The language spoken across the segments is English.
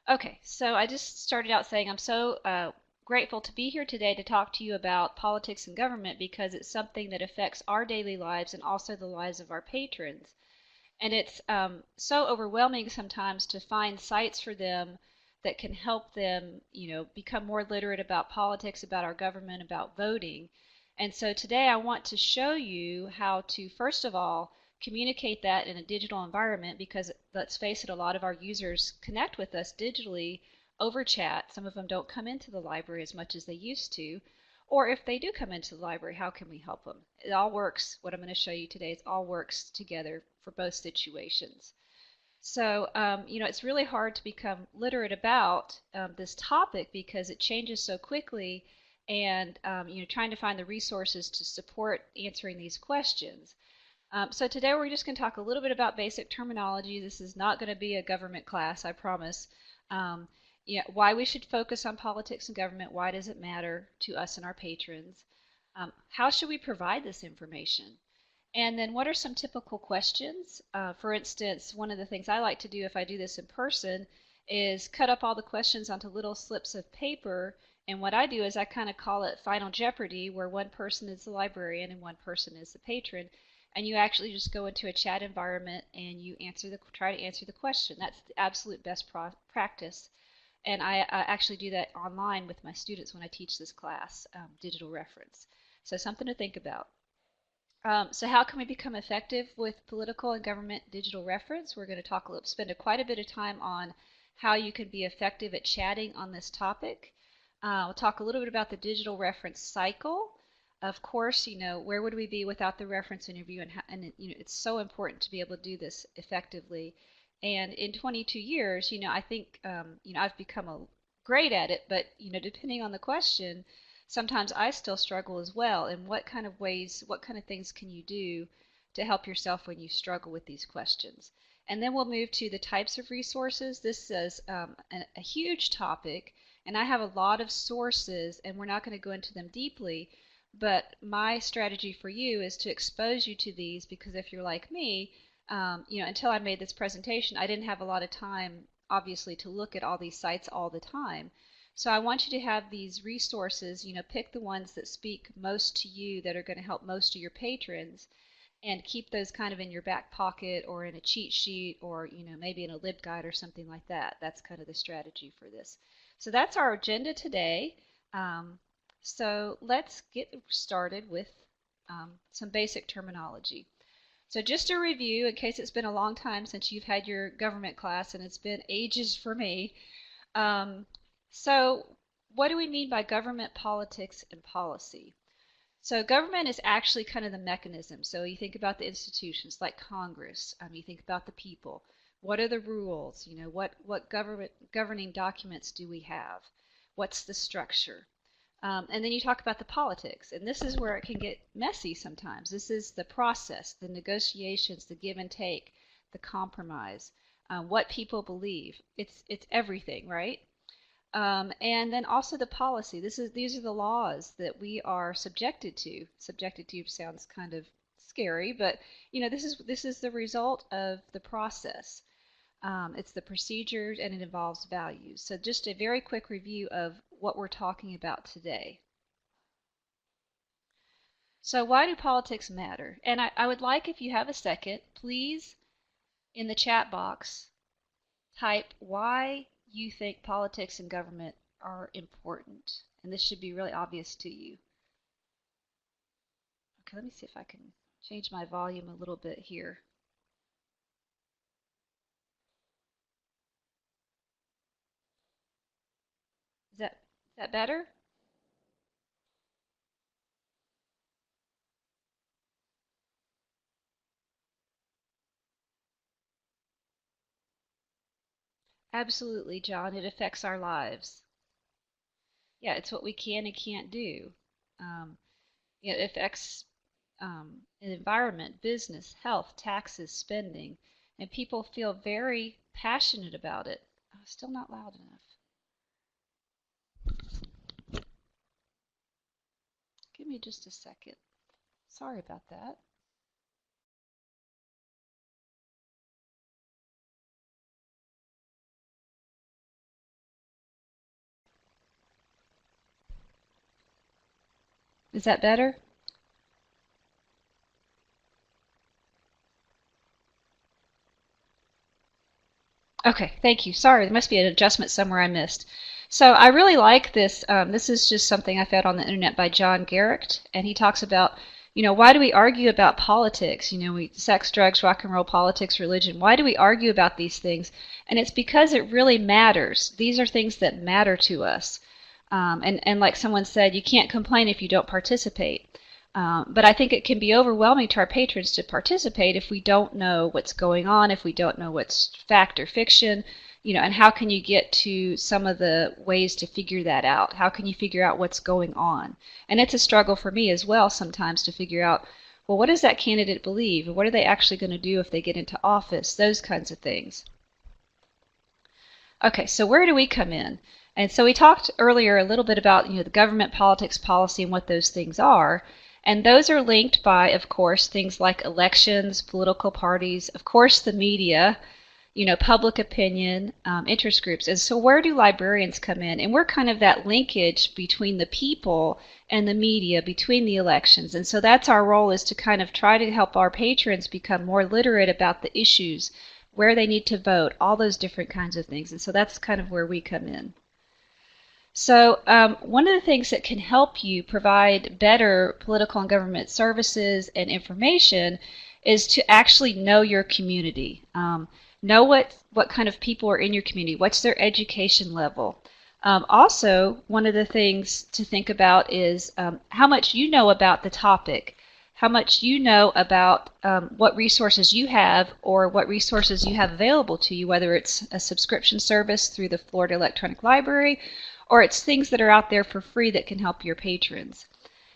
Okay, so I just started out saying I'm so grateful to be here today to talk to you about politics and government because it's something that affects our daily lives and also the lives of our patrons. And it's so overwhelming sometimes to find sites for them that can help them, become more literate about politics, about our government, about voting. And so today I want to show you how to, first of all, communicate that in a digital environment because let's face it, a lot of our users connect with us digitally over chat. Some of them don't come into the library as much as they used to. Or if they do come into the library, how can we help them? It all works. What I'm going to show you today is all works together for both situations. So, it's really hard to become literate about this topic because it changes so quickly and, trying to find the resources to support answering these questions. So today we're just going to talk a little bit about basic terminology. This is not going to be a government class, I promise. Um, why we should focus on politics and government, why does it matter to us and our patrons? How should we provide this information? And then what are some typical questions? For instance, one of the things I like to do if I do this in person is cut up all the questions onto little slips of paper. And what I do is I kind of call it Final Jeopardy, where one person is the librarian and one person is the patron. And you actually just go into a chat environment and you try to answer the question. That's the absolute best practice. And I actually do that online with my students when I teach this class, digital reference. So something to think about. So how can we become effective with political and government digital reference? We're going to spend quite a bit of time on how you can be effective at chatting on this topic. We'll talk a little bit about the digital reference cycle. Of course, where would we be without the reference interview, and it's so important to be able to do this effectively. And in 22 years, I think, I've become great at it, but, depending on the question, sometimes I still struggle as well. And what kind of things can you do to help yourself when you struggle with these questions? And then we'll move to the types of resources. This is a huge topic, and I have a lot of sources, and we're not going to go into them deeply. But my strategy for you is to expose you to these because if you're like me, until I made this presentation, I didn't have a lot of time, obviously, to look at all these sites all the time. So I want you to have these resources, pick the ones that speak most to you, that are going to help most of your patrons, and keep those kind of in your back pocket or in a cheat sheet or, maybe in a LibGuide or something like that. That's kind of the strategy for this. So that's our agenda today. So let's get started with some basic terminology. So just a review, in case it's been a long time since you've had your government class, and it's been ages for me. Um, so what do we mean by government, politics, and policy? So government is actually kind of the mechanism. So you think about the institutions like Congress. You think about the people. What are the rules? What governing documents do we have? What's the structure? And then you talk about the politics, and this is where it can get messy sometimes. This is the process, the negotiations, the give and take, the compromise, what people believe. It's everything, right? And then also the policy. These are the laws that we are subjected to. Subjected to sounds kind of scary, but this is the result of the process. It's the procedures and it involves values. So just a very quick review of what we're talking about today. So why do politics matter? And I would like, if you have a second, please in the chat box type why you think politics and government are important. And this should be really obvious to you. Okay, let me see if I can change my volume a little bit here. Is that better? Absolutely, John. It affects our lives. Yeah, it's what we can and can't do. Um, it affects environment, business, health, taxes, spending, and people feel very passionate about it. Oh, still not loud enough. Give me just a second. Sorry about that. Is that better? Okay, thank you. Sorry, there must be an adjustment somewhere I missed. So I really like this. This is just something I found on the internet by John Garrick, and he talks about, why do we argue about politics? Sex, drugs, rock and roll, politics, religion. Why do we argue about these things? And it's because it really matters. These are things that matter to us. And like someone said, you can't complain if you don't participate. But I think it can be overwhelming to our patrons to participate if we don't know what's going on, if we don't know what's fact or fiction, and how can you get to some of the ways to figure that out? How can you figure out what's going on? And it's a struggle for me as well sometimes to figure out, well, what does that candidate believe? What are they actually going to do if they get into office? Those kinds of things. Okay, so where do we come in? And so we talked earlier a little bit about, the government, politics, policy, and what those things are. And those are linked by, of course, things like elections, political parties, of course, the media, public opinion, interest groups. And so where do librarians come in? And we're kind of that linkage between the people and the media, between the elections. And so that's our role, is to kind of try to help our patrons become more literate about the issues, where they need to vote, all those different kinds of things. And so that's kind of where we come in. So one of the things that can help you provide better political and government services and information is to actually know your community. Know what kind of people are in your community. What's their education level? Also, one of the things to think about is how much you know about the topic, how much you know about what resources you have or what resources you have available to you, whether it's a subscription service through the Florida Electronic Library, or it's things that are out there for free that can help your patrons.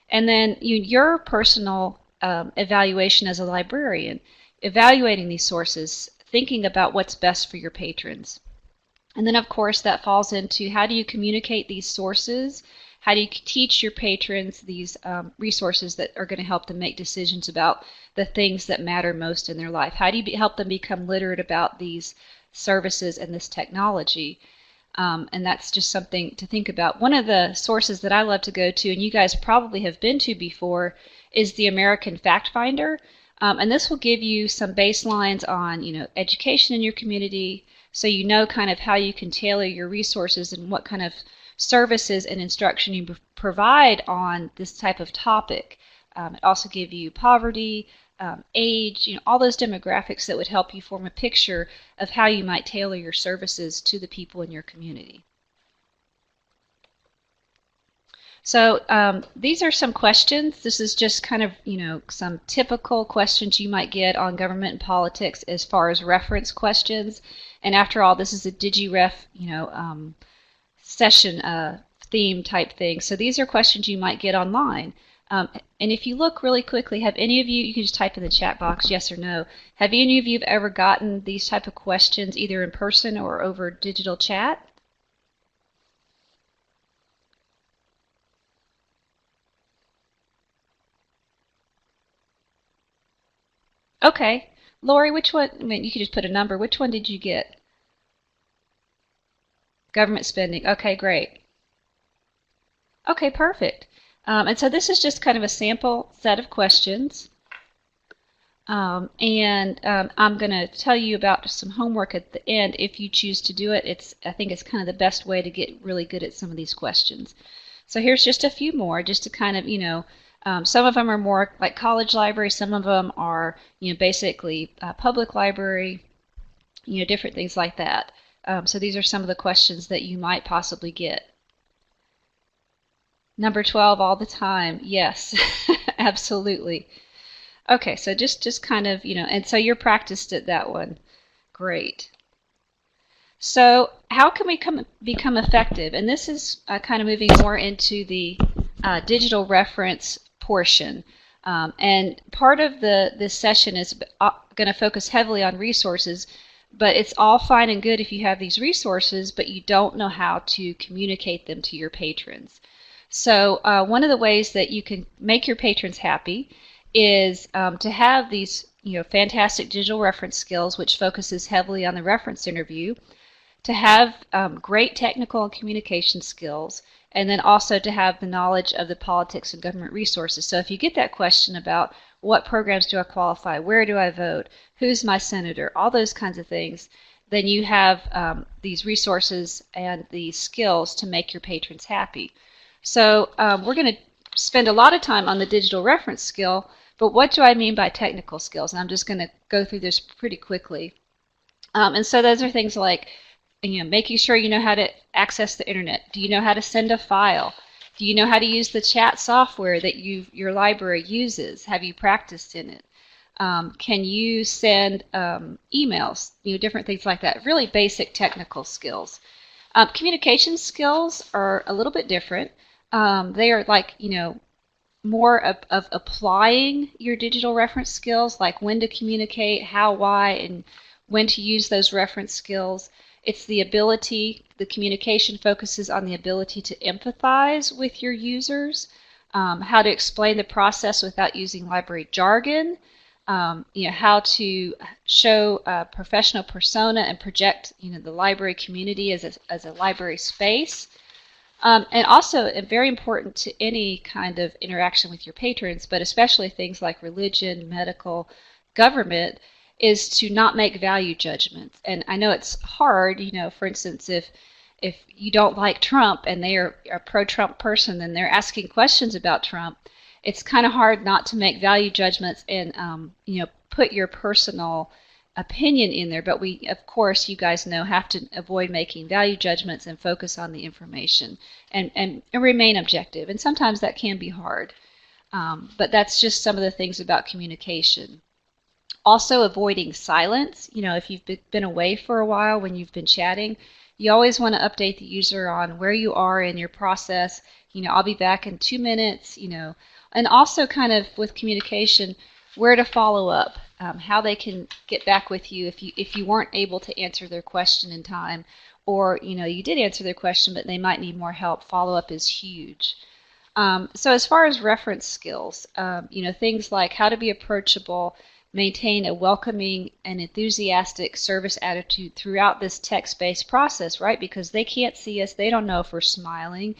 And then your personal evaluation as a librarian, evaluating these sources, thinking about what's best for your patrons. And then, of course, that falls into how do you communicate these sources? How do you teach your patrons these resources that are going to help them make decisions about the things that matter most in their life? How do you help them become literate about these services and this technology? And that's just something to think about. One of the sources that I love to go to, and you guys probably have been to before, is the American Fact Finder. And this will give you some baselines on, education in your community, so you know kind of how you can tailor your resources and what kind of services and instruction you provide on this type of topic. It also gives you poverty, age, all those demographics that would help you form a picture of how you might tailor your services to the people in your community. So these are some questions. This is just kind of, some typical questions you might get on government and politics as far as reference questions. And after all, this is a DigiRef, session theme type thing. So these are questions you might get online. And if you look really quickly, have any of you can just type in the chat box, yes or no, have any of you ever gotten these type of questions either in person or over digital chat? Okay. Lori, which one, you could just put a number, which one did you get? Government spending. Okay, great. Okay, perfect. And so this is just kind of a sample set of questions. I'm going to tell you about some homework at the end if you choose to do it. I think it's kind of the best way to get really good at some of these questions. So here's just a few more, just to kind of, some of them are more like college library, some of them are, basically public library, different things like that. So these are some of the questions that you might possibly get. Number 12, all the time. Yes, absolutely. Okay, so just kind of, and so you're practiced at that one. Great. So how can we become effective? And this is kind of moving more into the digital reference portion. And part of this session is going to focus heavily on resources, but it's all fine and good if you have these resources, but you don't know how to communicate them to your patrons. So one of the ways that you can make your patrons happy is to have these fantastic digital reference skills, which focuses heavily on the reference interview. to have great technical and communication skills, and then also to have the knowledge of the politics and government resources. So if you get that question about what programs do I qualify, where do I vote, who's my senator, all those kinds of things, then you have these resources and these skills to make your patrons happy. So we're going to spend a lot of time on the digital reference skill, but what do I mean by technical skills? And I'm just going to go through this pretty quickly. And so those are things like, making sure you know how to access the internet. Do you know how to send a file? Do you know how to use the chat software that your library uses? Have you practiced in it? Can you send emails? Different things like that. Really basic technical skills. Communication skills are a little bit different. They are like, more of applying your digital reference skills, like when to communicate, how, why, and when to use those reference skills. It's the ability, the communication focuses on the ability to empathize with your users, how to explain the process without using library jargon, how to show a professional persona and project, the library community as a library space. And also, very important to any kind of interaction with your patrons, but especially things like religion, medical, government, is to not make value judgments. And I know it's hard, for instance, if you don't like Trump and they are a pro-Trump person and they're asking questions about Trump, it's kind of hard not to make value judgments and, put your personal opinion in there. But we, of course, you guys know, have to avoid making value judgments and focus on the information and remain objective. And sometimes that can be hard. But that's just some of the things about communication. Also avoiding silence. If you've been away for a while when you've been chatting, you always want to update the user on where you are in your process. I'll be back in 2 minutes, and also kind of with communication, where to follow up, how they can get back with you if you weren't able to answer their question in time, or you did answer their question but they might need more help. Follow up is huge. So as far as reference skills, things like how to be approachable, maintain a welcoming and enthusiastic service attitude throughout this text-based process, right? Because they can't see us, they don't know if we're smiling,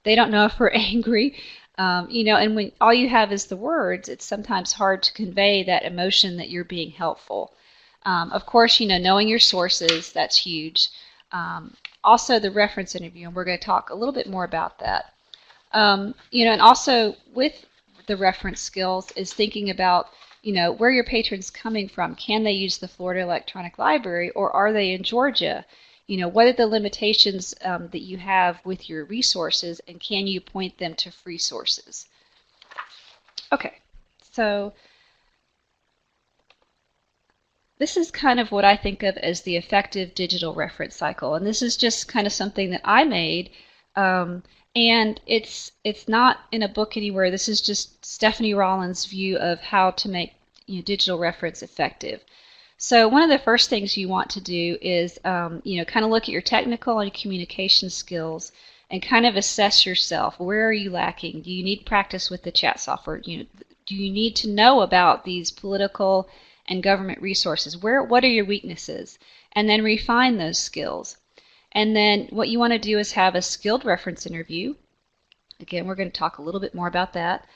they don't know if we're angry. And when all you have is the words, it's sometimes hard to convey that emotion that you're being helpful. Of course, knowing your sources, that's huge. Also the reference interview, and we're going to talk a little bit more about that. And also with the reference skills is thinking about, where your patron's coming from. Can they use the Florida Electronic Library, or are they in Georgia? What are the limitations that you have with your resources, and can you point them to free sources? Okay, so this is kind of what I think of as the effective digital reference cycle, and this is just kind of something that I made, and it's not in a book anywhere. This is just Stephanie Rollins' view of how to make digital reference effective. So one of the first things you want to do is, kind of look at your technical and communication skills and kind of assess yourself. Where are you lacking? Do you need practice with the chat software? Do you need to know about these political and government resources? What are your weaknesses? And then refine those skills. And then what you want to do is have a skilled reference interview. Again, we're going to talk a little bit more about that.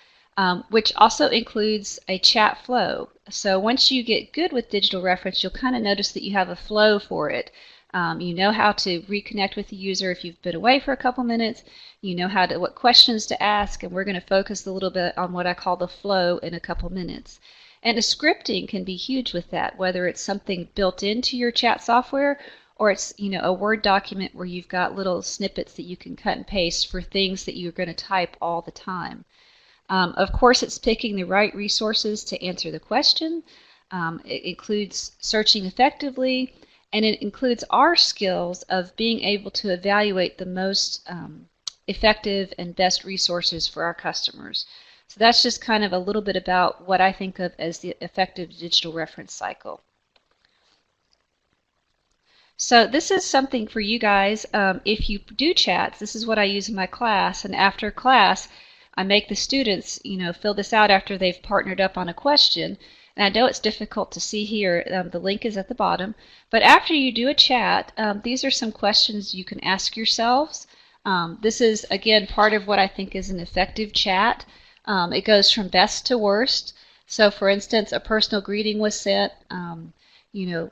Which also includes a chat flow. So once you get good with digital reference, you'll kind of notice that you have a flow for it. You know how to reconnect with the user if you've been away for a couple minutes. You know what questions to ask, and we're going to focus a little bit on what I call the flow in a couple minutes. And the scripting can be huge with that, whether it's something built into your chat software or it's a Word document where you've got little snippets that you can cut and paste for things that you're going to type all the time. Of course, it's picking the right resources to answer the question. It includes searching effectively, and it includes our skills of being able to evaluate the most effective and best resources for our customers. So that's just kind of a little bit about what I think of as the effective digital reference cycle. So this is something for you guys. If you do chats, this is what I use in my class, and after class, I make the students, fill this out after they've partnered up on a question, And I know it's difficult to see here. The link is at the bottom. But after you do a chat, these are some questions you can ask yourselves. This is, again, part of what I think is an effective chat. It goes from best to worst. So, for instance, a personal greeting was sent. You know,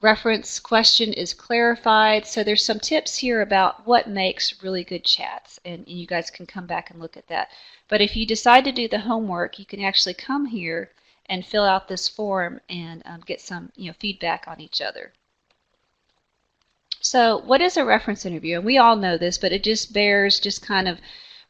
reference question is clarified. So there's some tips here about what makes really good chats, and you guys can come back and look at that. But if you decide to do the homework, you can actually come here and fill out this form and get some feedback on each other. So what is a reference interview? And we all know this, but it just bears just kind of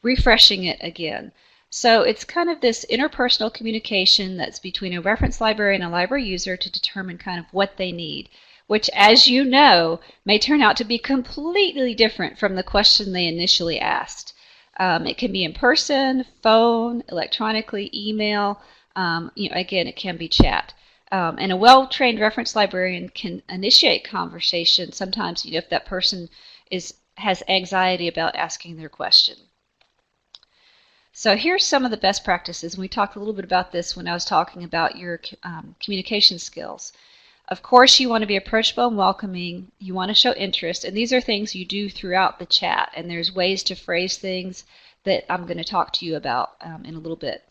refreshing it again. So it's kind of this interpersonal communication that's between a reference librarian and a library user to determine kind of what they need, which, as you know, may turn out to be completely different from the question they initially asked. It can be in person, phone, electronically, email. Again, it can be chat. And a well-trained reference librarian can initiate conversation sometimes if that person has anxiety about asking their question. So here's some of the best practices. We talked a little bit about this when I was talking about your communication skills. Of course, you want to be approachable and welcoming. You want to show interest. And these are things you do throughout the chat. And there's ways to phrase things that I'm going to talk to you about in a little bit.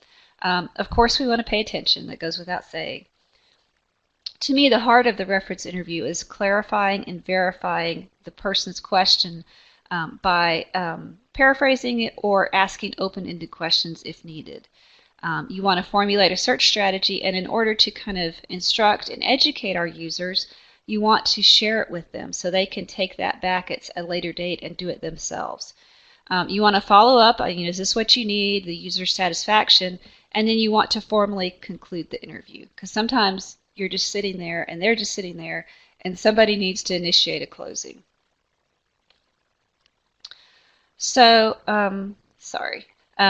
Of course, we want to pay attention. That goes without saying. To me, the heart of the reference interview is clarifying and verifying the person's question by paraphrasing it or asking open-ended questions if needed. You want to formulate a search strategy, and in order to kind of instruct and educate our users, you want to share it with them so they can take that back at a later date and do it themselves. You want to follow up, is this what you need, the user satisfaction, and then you want to formally conclude the interview, because sometimes you're just sitting there and they're just sitting there and somebody needs to initiate a closing. So,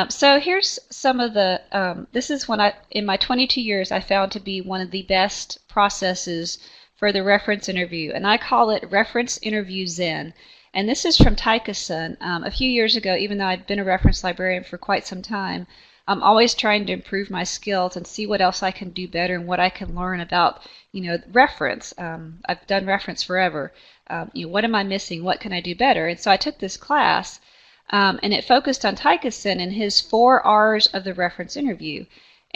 so here's some of the, this is when in my 22 years, I found to be one of the best processes for the reference interview. And I call it Reference Interview Zen. And this is from Taika-san. A few years ago, even though I'd been a reference librarian for quite some time, I'm always trying to improve my skills and see what else I can do better and what I can learn about, reference. I've done reference forever. What am I missing? What can I do better? And so I took this class. And it focused on Taika-san and his 4 R's of the reference interview.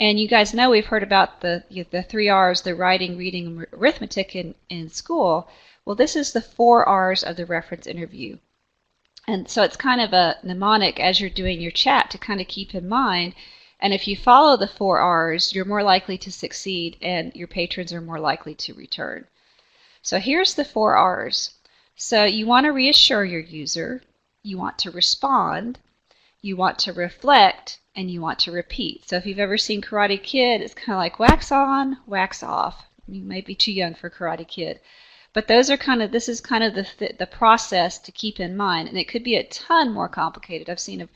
And you guys know we've heard about the 3 R's, the writing, reading, and arithmetic in school. Well, this is the 4 R's of the reference interview. And so it's kind of a mnemonic as you're doing your chat to kind of keep in mind. And if you follow the 4 R's, you're more likely to succeed and your patrons are more likely to return. So here's the 4 R's. So you want to reassure your user. You want to respond, you want to reflect, and you want to repeat. So if you've ever seen Karate Kid, it's kind of like wax on, wax off. You may be too young for Karate Kid. But those are this is kind of the process to keep in mind. And it could be a ton more complicated. I've seen a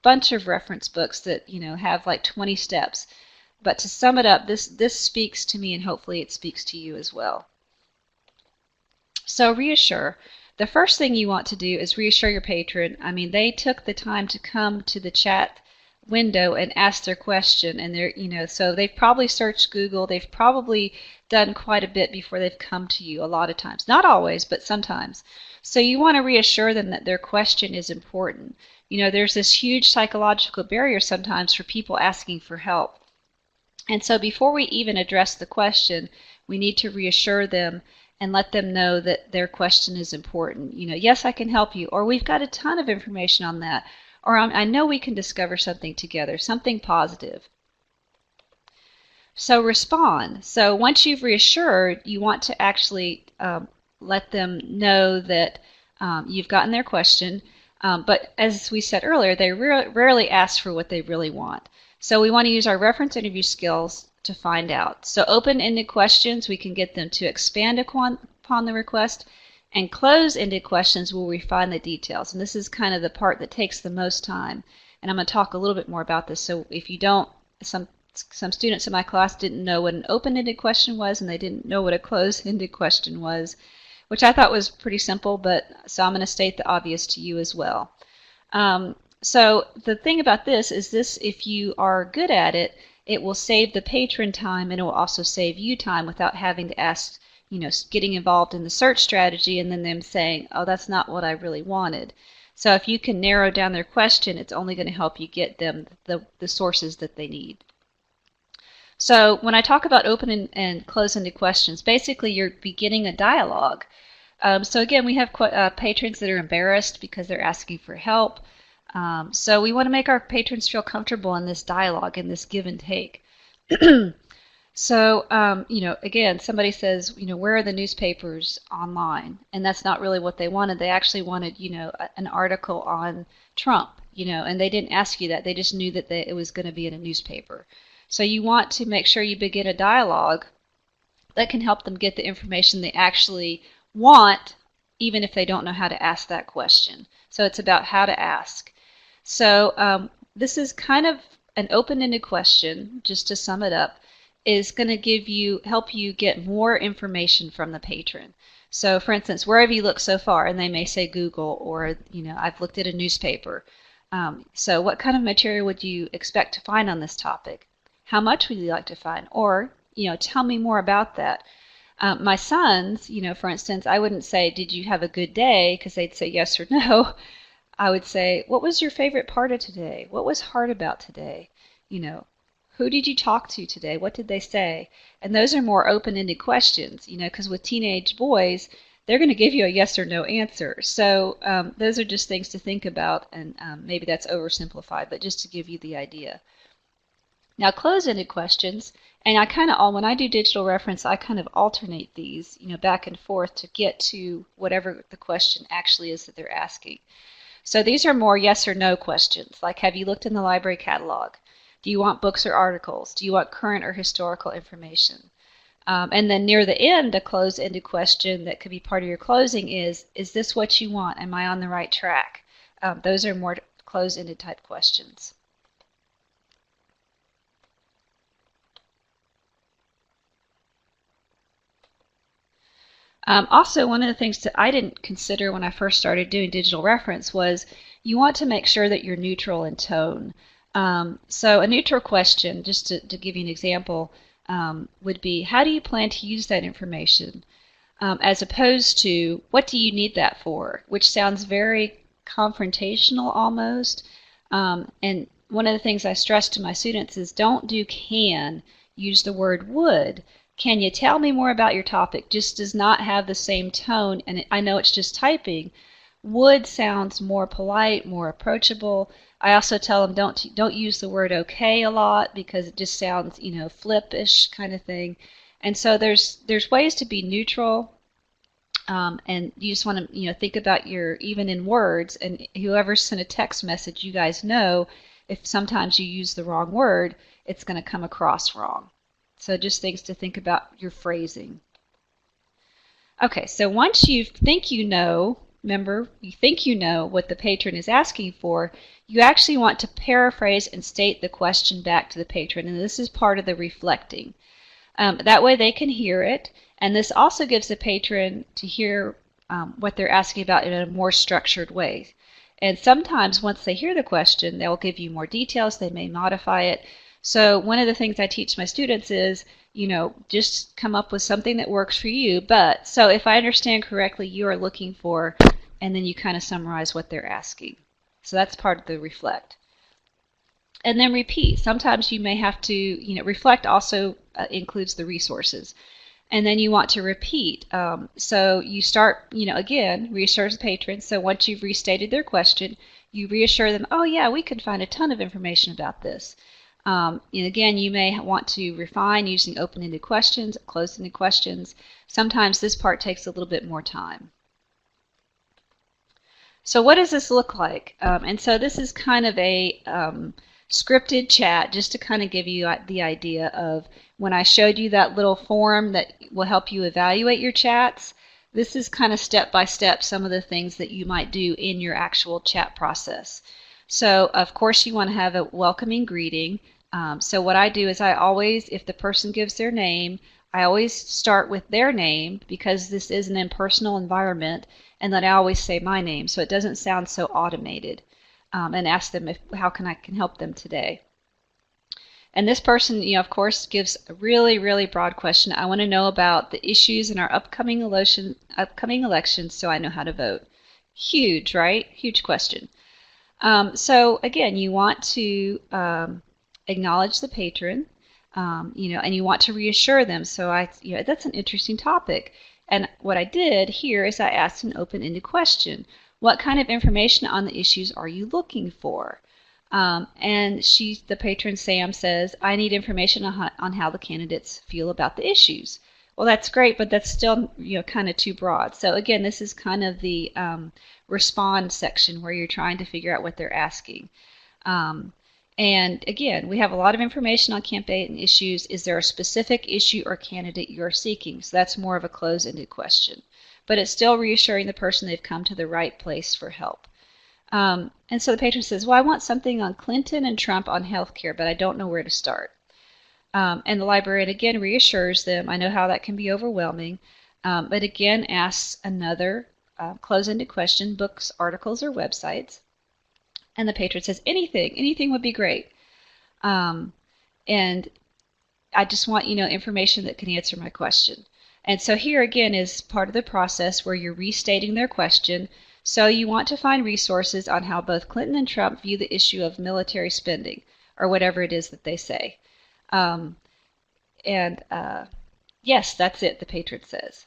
bunch of reference books that, have like 20 steps. But to sum it up, this speaks to me and hopefully it speaks to you as well. So reassure. The first thing you want to do is reassure your patron. They took the time to come to the chat window and ask their question, and they're, so they've probably searched Google. They've probably done quite a bit before they've come to you a lot of times. Not always, but sometimes. So you want to reassure them that their question is important. There's this huge psychological barrier sometimes for people asking for help. And so before we even address the question, we need to reassure them and let them know that their question is important. Yes, I can help you, or we've got a ton of information on that, or I know we can discover something together, something positive. So respond. So once you've reassured, you want to actually let them know that you've gotten their question, but as we said earlier, they rarely ask for what they really want. So we want to use our reference interview skills to find out. So open-ended questions, we can get them to expand upon the request, and close-ended questions will refine the details. And this is kind of the part that takes the most time. And I'm going to talk a little bit more about this. So if you don't, some students in my class didn't know what an open-ended question was, and they didn't know what a closed-ended question was, which I thought was pretty simple, but so I'm going to state the obvious to you as well. So the thing about this is if you are good at it, it will save the patron time, and it will also save you time without having to ask, getting involved in the search strategy and then them saying, oh, that's not what I really wanted. So if you can narrow down their question, it's only going to help you get them the sources that they need. So when I talk about open and close-ended questions, basically you're beginning a dialogue. So again, we have patrons that are embarrassed because they're asking for help. So we want to make our patrons feel comfortable in this dialogue, in this give and take. So, again, somebody says, where are the newspapers online? And that's not really what they wanted. They actually wanted, an article on Trump, and they didn't ask you that. They just knew that it was going to be in a newspaper. So you want to make sure you begin a dialogue that can help them get the information they actually want, even if they don't know how to ask that question. So it's about how to ask. So this is kind of an open-ended question, just to sum it up, is going to help you get more information from the patron. So for instance, where have you looked so far? And they may say Google, or I've looked at a newspaper. So what kind of material would you expect to find on this topic? How much would you like to find? Or, tell me more about that. My sons, for instance, I wouldn't say, did you have a good day? Because they'd say yes or no. I would say, what was your favorite part of today? What was hard about today? Who did you talk to today? What did they say? And those are more open-ended questions, because with teenage boys, they're going to give you a yes or no answer. So those are just things to think about, and maybe that's oversimplified, but just to give you the idea. Now, close-ended questions, and when I do digital reference, I kind of alternate these, back and forth to get to whatever the question actually is that they're asking. So these are more yes or no questions, like have you looked in the library catalog? Do you want books or articles? Do you want current or historical information? And then near the end, a closed-ended question that could be part of your closing is this what you want? Am I on the right track? Those are more closed-ended type questions. Also, one of the things that I didn't consider when I first started doing digital reference was you want to make sure that you're neutral in tone. So a neutral question, just to give you an example, would be, how do you plan to use that information? As opposed to, what do you need that for? Which sounds very confrontational almost. And one of the things I stress to my students is don't do can, use the word would. Can you tell me more about your topic? Just does not have the same tone, and I know it's just typing. Would sounds more polite, more approachable. I also tell them don't use the word okay a lot because it just sounds, flip-ish kind of thing. And so there's ways to be neutral, and you just want to think about even in words, and whoever sent a text message, you guys know if sometimes you use the wrong word, it's going to come across wrong. So just things to think about your phrasing. Okay, so once you think remember, you think you know what the patron is asking for, you actually want to paraphrase and state the question back to the patron, and this is part of the reflecting. That way they can hear it, and this also gives the patron to hear what they're asking about in a more structured way. And sometimes once they hear the question, they'll give you more details, they may modify it. So one of the things I teach my students is, just come up with something that works for you. But so if I understand correctly, you are looking for, and then you kind of summarize what they're asking. So that's part of the reflect. And then repeat. Sometimes you may have to, reflect also includes the resources. And then you want to repeat. So you start, again, reassure the patron. So once you've restated their question, you reassure them, oh yeah, we could find a ton of information about this. And again, you may want to refine using open-ended questions, closed-ended questions. Sometimes this part takes a little bit more time. So what does this look like? And so this is kind of a scripted chat just to kind of give you the idea of when I showed you that little form that will help you evaluate your chats. This is kind of step by step some of the things that you might do in your actual chat process. So of course you want to have a welcoming greeting. So what I do is I always, if the person gives their name, I always start with their name because this is an impersonal environment, and then I always say my name so it doesn't sound so automated, and ask them how I can help them today. And this person, of course, gives a really, really broad question. I want to know about the issues in our upcoming elections so I know how to vote. Huge, right? Huge question. So again, you want to acknowledge the patron, and you want to reassure them. So that's an interesting topic. And what I did here is I asked an open-ended question. What kind of information on the issues are you looking for? And the patron Sam says, I need information on how the candidates feel about the issues. Well, that's great, but that's still kind of too broad. So again, this is kind of the respond section where you're trying to figure out what they're asking. And again, we have a lot of information on campaign issues. Is there a specific issue or candidate you're seeking? So that's more of a closed-ended question. But it's still reassuring the person they've come to the right place for help. And so the patron says, well, I want something on Clinton and Trump on healthcare, but I don't know where to start. And the librarian again reassures them, I know how that can be overwhelming, but again asks another close-ended question, books, articles, or websites. And the patron says, anything would be great. And I just want, information that can answer my question. And so here again is part of the process where you're restating their question. So you want to find resources on how both Clinton and Trump view the issue of military spending, or whatever it is that they say. Yes, that's it, the patron says.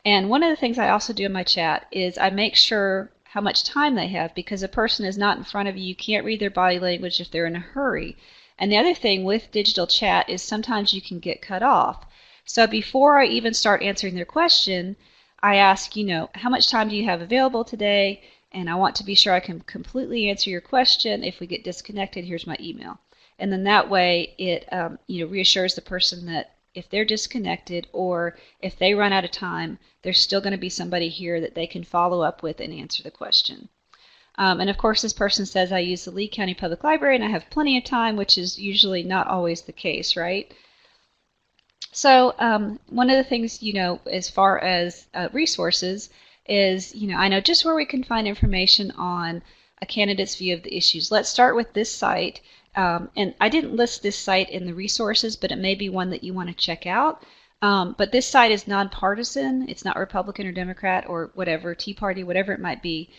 And one of the things I also do in my chat is I make sure how much time they have, because a person is not in front of you. You can't read their body language if they're in a hurry. And the other thing with digital chat is sometimes you can get cut off. So before I even start answering their question, I ask, how much time do you have available today? And I want to be sure I can completely answer your question. If we get disconnected, here's my email. And then that way it reassures the person that if they're disconnected or if they run out of time, there's still going to be somebody here that they can follow up with and answer the question. And of course, this person says, I use the Lee County Public Library and I have plenty of time, which is usually not always the case, right? So one of the things, as far as resources is, I know just where we can find information on a candidate's view of the issues. Let's start with this site. And I didn't list this site in the resources, but it may be one that you want to check out. But this site is nonpartisan. It's not Republican or Democrat or whatever, Tea Party, whatever it might be.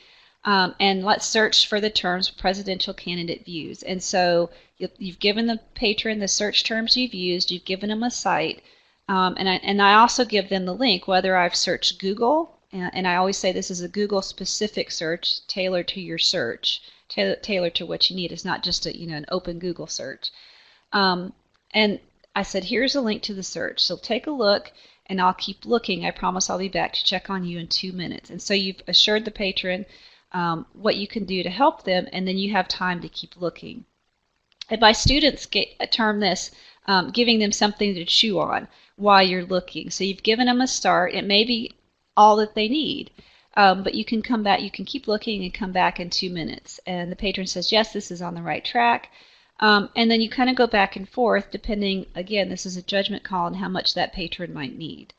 And let's search for the terms presidential candidate views. And so you've given the patron the search terms you've used. You've given them a site. And I also give them the link, whether I've searched Google, and I always say this is a Google specific search tailored to your search. Tailored to what you need. It's not just an open Google search. And I said, here's a link to the search. So take a look, and I'll keep looking. I promise I'll be back to check on you in 2 minutes. And so you've assured the patron what you can do to help them, and then you have time to keep looking. And my students term this giving them something to chew on while you're looking. So you've given them a start. It may be all that they need. But you can come back, you can keep looking and come back in 2 minutes. And the patron says, yes, this is on the right track. And then you kind of go back and forth depending, again, this is a judgment call on how much that patron might need.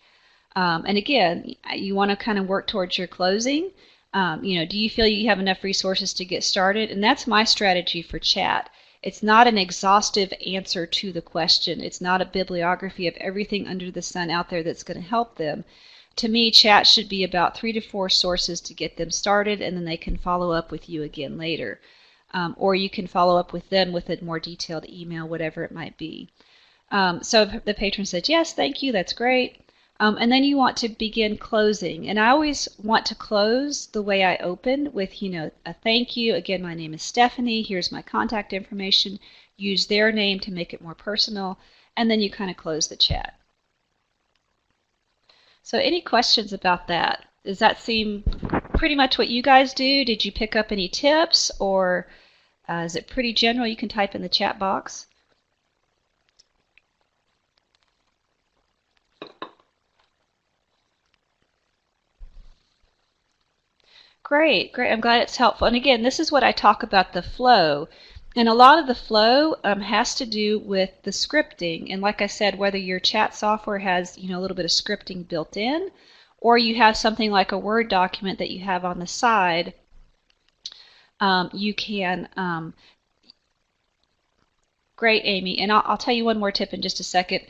And again, you want to kind of work towards your closing. Do you feel you have enough resources to get started? And that's my strategy for chat. It's not an exhaustive answer to the question. It's not a bibliography of everything under the sun out there that's going to help them. To me, chat should be about 3 to 4 sources to get them started, and then they can follow up with you again later. Or you can follow up with them with a more detailed email, whatever it might be. So the patron said, yes, thank you, that's great. And then you want to begin closing. And I always want to close the way I opened with, a thank you. Again, my name is Stephanie. Here's my contact information. Use their name to make it more personal. And then you kind of close the chat. So any questions about that? Does that seem pretty much what you guys do? Did you pick up any tips, or is it pretty general? You can type in the chat box. Great, great. I'm glad it's helpful. And again, this is what I talk about, the flow. And a lot of the flow has to do with the scripting. And like I said, whether your chat software has a little bit of scripting built in, or you have something like a Word document that you have on the side, you can Great, Amy. And I'll tell you one more tip in just a second.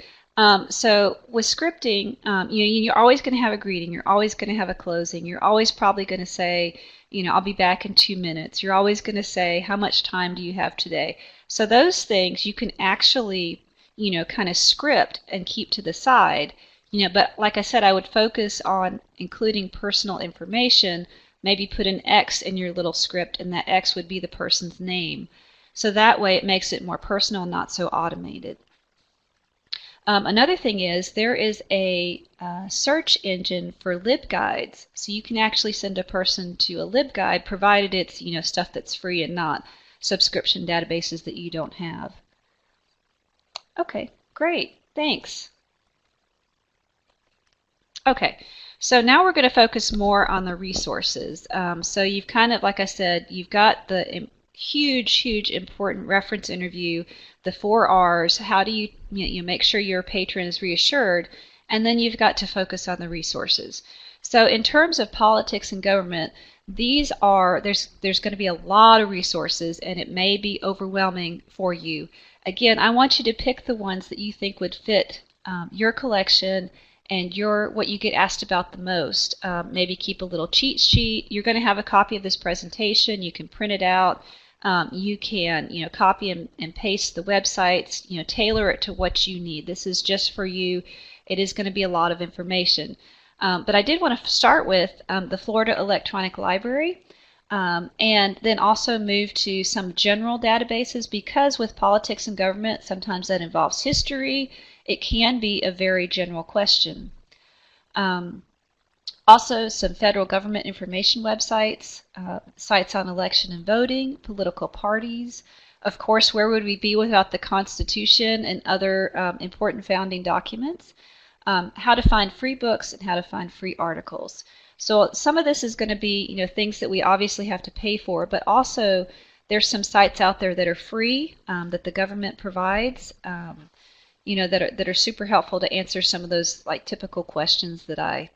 So with scripting, you're always going to have a greeting. You're always going to have a closing. You're always probably going to say, I'll be back in 2 minutes. You're always going to say, how much time do you have today? So those things you can actually, kind of script and keep to the side. But like I said, I would focus on including personal information. Maybe put an X in your little script, and that X would be the person's name. So that way it makes it more personal, not so automated. Another thing is there is a search engine for libguides. So you can actually send a person to a libguide, provided it's stuff that's free and not subscription databases that you don't have. Okay, great. Thanks. Okay, so now we're going to focus more on the resources. So you've kind of, like I said, you've got the huge important reference interview, the 4 R's. How do you make sure your patron is reassured? And then you've got to focus on the resources. So in terms of politics and government, there's going to be a lot of resources, and it may be overwhelming for you. Again, I want you to pick the ones that you think would fit your collection and what you get asked about the most. Maybe keep a little cheat sheet. You're going to have a copy of this presentation. You can print it out. You can copy and paste the websites, tailor it to what you need. This is just for you. It is going to be a lot of information. But I did want to start with the Florida Electronic Library, and then also move to some general databases, because with politics and government, sometimes that involves history. It can be a very general question. Also, some federal government information websites, sites on election and voting, political parties. Of course, where would we be without the Constitution and other important founding documents? How to find free books and how to find free articles. So some of this is going to be things that we obviously have to pay for, but also there's some sites out there that are free that the government provides. That are super helpful to answer some of those like typical questions that I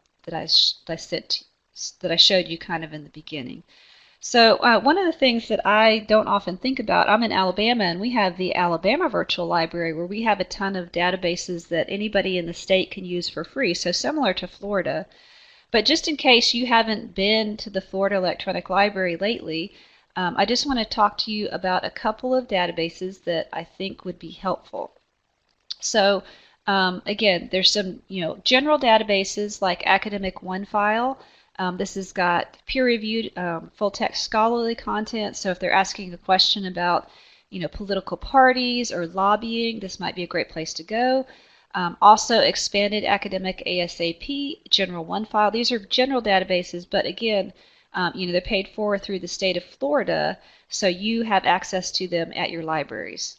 showed you kind of in the beginning. So one of the things that I don't often think about, I'm in Alabama, and we have the Alabama Virtual Library, where we have a ton of databases that anybody in the state can use for free, so similar to Florida. But just in case you haven't been to the Florida Electronic Library lately, I just want to talk to you about a couple of databases that I think would be helpful. So again, there's some general databases like Academic OneFile. This has got peer-reviewed full-text scholarly content. So if they're asking a question about political parties or lobbying, this might be a great place to go. Also, Expanded Academic ASAP, General OneFile. These are general databases, but again, they're paid for through the state of Florida, so you have access to them at your libraries.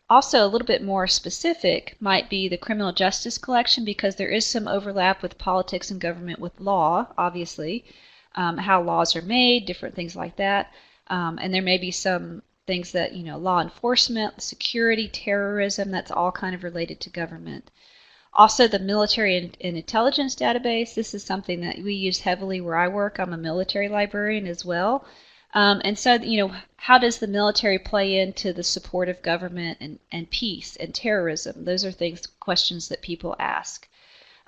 Also, a little bit more specific might be the criminal justice collection, because there is some overlap with politics and government with law, obviously, how laws are made, different things like that. And there may be some things that, law enforcement, security, terrorism, that's all kind of related to government. Also, the military and intelligence database. This is something that we use heavily where I work. I'm a military librarian as well. And so, how does the military play into the support of government and peace and terrorism? Those are questions that people ask.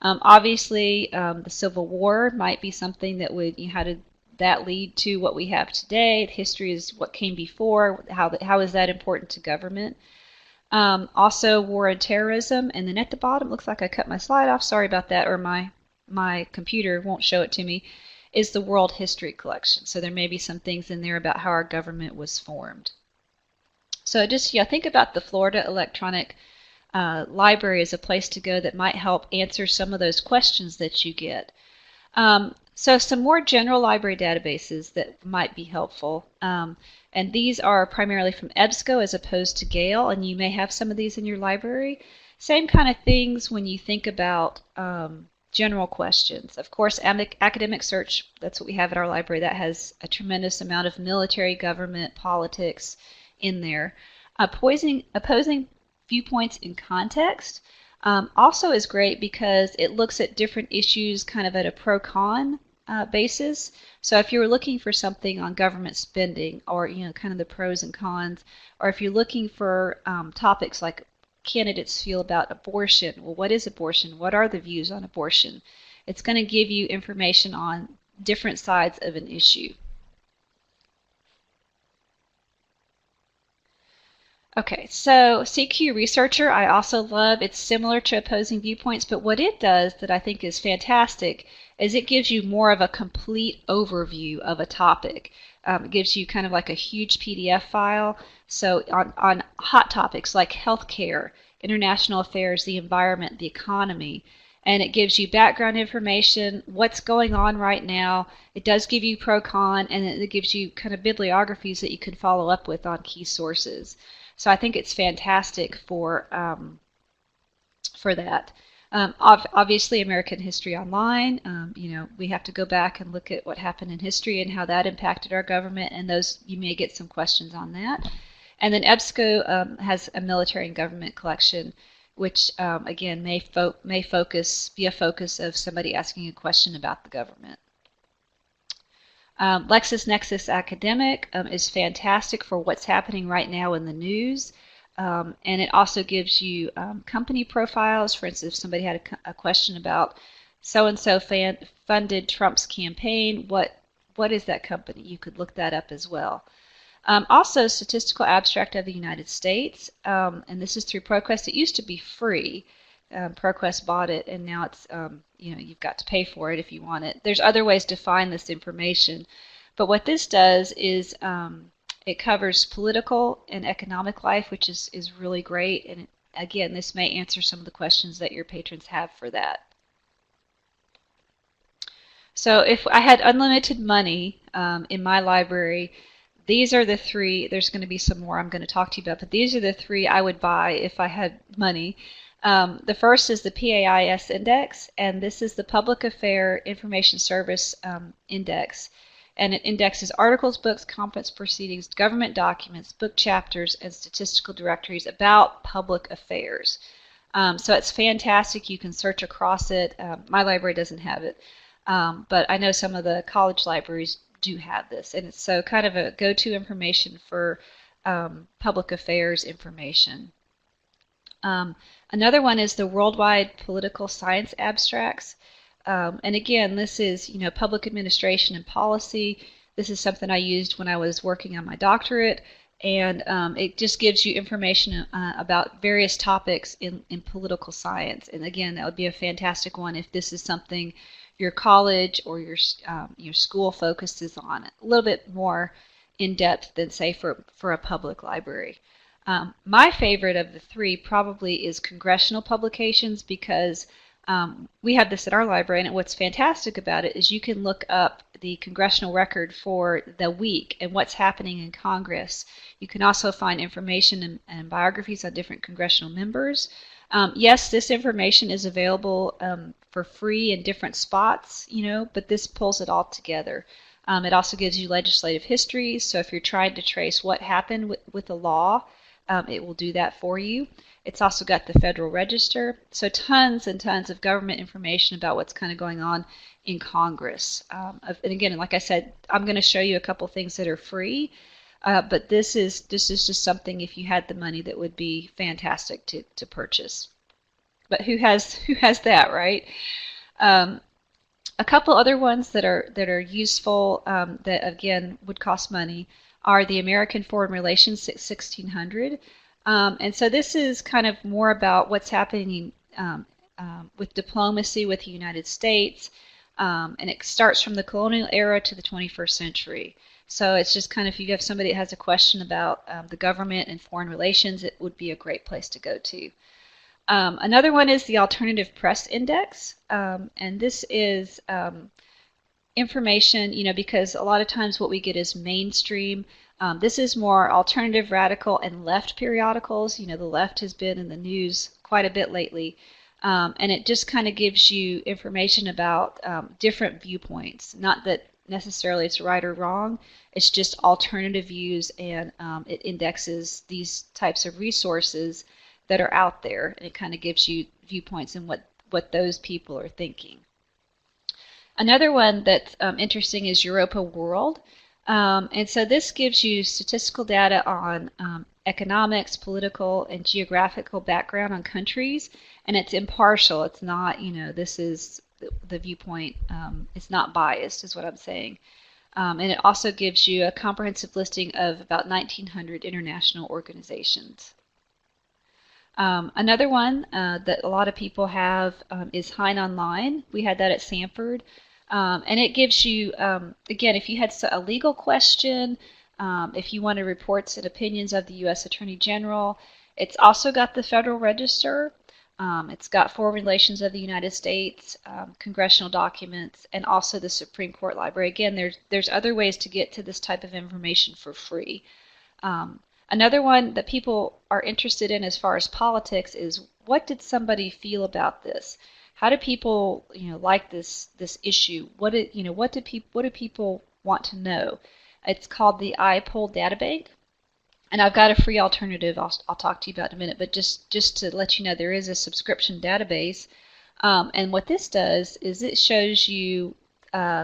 Obviously, the Civil War might be something that would, how did that lead to what we have today? History is what came before. How is that important to government? Also, war and terrorism. And then at the bottom, looks like I cut my slide off. Sorry about that, or my computer won't show it to me. Is the World History Collection. So there may be some things in there about how our government was formed. So just think about the Florida Electronic Library as a place to go that might help answer some of those questions that you get. So some more general library databases that might be helpful. And these are primarily from EBSCO as opposed to Gale, and you may have some of these in your library. Same kind of things when you think about general questions. Of course, Academic Search, that's what we have at our library. That has a tremendous amount of military, government, politics in there. Opposing viewpoints in context also is great because it looks at different issues kind of at a pro-con basis. So if you're looking for something on government spending, or kind of the pros and cons, or if you're looking for topics like candidates feel about abortion, well, what is abortion? What are the views on abortion? It's going to give you information on different sides of an issue. Okay, so CQ Researcher I also love. It's similar to Opposing Viewpoints, but what it does that I think is fantastic is it gives you more of a complete overview of a topic. It gives you kind of like a huge PDF file. So on hot topics like healthcare, international affairs, the environment, the economy, and it gives you background information, what's going on right now. It does give you pro-con, and it gives you kind of bibliographies that you can follow up with on key sources. So I think it's fantastic for that. Obviously, American History Online. We have to go back and look at what happened in history and how that impacted our government, and those you may get some questions on that. And then EBSCO has a military and government collection, which again may be a focus of somebody asking a question about the government. LexisNexis Academic is fantastic for what's happening right now in the news. And it also gives you company profiles. For instance, if somebody had a question about so-and-so funded Trump's campaign, what is that company? You could look that up as well. Also, Statistical Abstract of the United States, and this is through ProQuest. It used to be free. ProQuest bought it, and now it's you've got to pay for it if you want it. There's other ways to find this information, but what this does is it covers political and economic life, which is really great. And again, this may answer some of the questions that your patrons have for that. So if I had unlimited money in my library, these are the three. There's going to be some more I'm going to talk to you about, but these are the three I would buy if I had money. The first is the PAIS Index, and this is the Public Affair Information Service Index. And it indexes articles, books, conference proceedings, government documents, book chapters, and statistical directories about public affairs. So it's fantastic. You can search across it. My library doesn't have it, but I know some of the college libraries do have this. And it's so kind of a go-to information for public affairs information. Another one is the Worldwide Political Science Abstracts. And again, this is public administration and policy. This is something I used when I was working on my doctorate, and it just gives you information about various topics in political science. And again, that would be a fantastic one if this is something your college or your school focuses on. A little bit more in depth than say for a public library. My favorite of the three probably is congressional publications, because we have this at our library, and what's fantastic about it is you can look up the congressional record for the week and what's happening in Congress. You can also find information and biographies on different congressional members. Yes, this information is available for free in different spots, but this pulls it all together. It also gives you legislative history, so if you're trying to trace what happened with the law, it will do that for you. It's also got the Federal Register, so tons and tons of government information about what's kind of going on in Congress. And again, like I said, I'm going to show you a couple things that are free, but this is just something, if you had the money, that would be fantastic to purchase. But who has that, right? A couple other ones that are useful that again would cost money are the American Foreign Relations 1600. And so this is kind of more about what's happening with diplomacy with the United States, and it starts from the colonial era to the 21st century. So it's just kind of, if you have somebody that has a question about the government and foreign relations, it would be a great place to go to. Another one is the Alternative Press Index, and this is information, because a lot of times what we get is mainstream. This is more alternative, radical, and left periodicals. The left has been in the news quite a bit lately, and it just kind of gives you information about different viewpoints. Not that necessarily it's right or wrong, it's just alternative views, and it indexes these types of resources that are out there, and it kind of gives you viewpoints and what those people are thinking. Another one that's interesting is Europa World. And so this gives you statistical data on economics, political, and geographical background on countries, and it's impartial. It's not, this is the viewpoint. It's not biased, is what I'm saying. And it also gives you a comprehensive listing of about 1,900 international organizations. Another one that a lot of people have is Hein Online. We had that at Sanford. And it gives you, again, if you had a legal question, if you wanted reports and opinions of the U.S. Attorney General. It's also got the Federal Register. It's got Foreign Relations of the United States, congressional documents, and also the Supreme Court Library. Again, there's other ways to get to this type of information for free. Another one that people are interested in as far as politics is, what did somebody feel about this? How do people, like this issue? What do people want to know? It's called the iPoll Databank, and I've got a free alternative I'll talk to you about in a minute. But just to let you know, there is a subscription database, and what this does is it shows you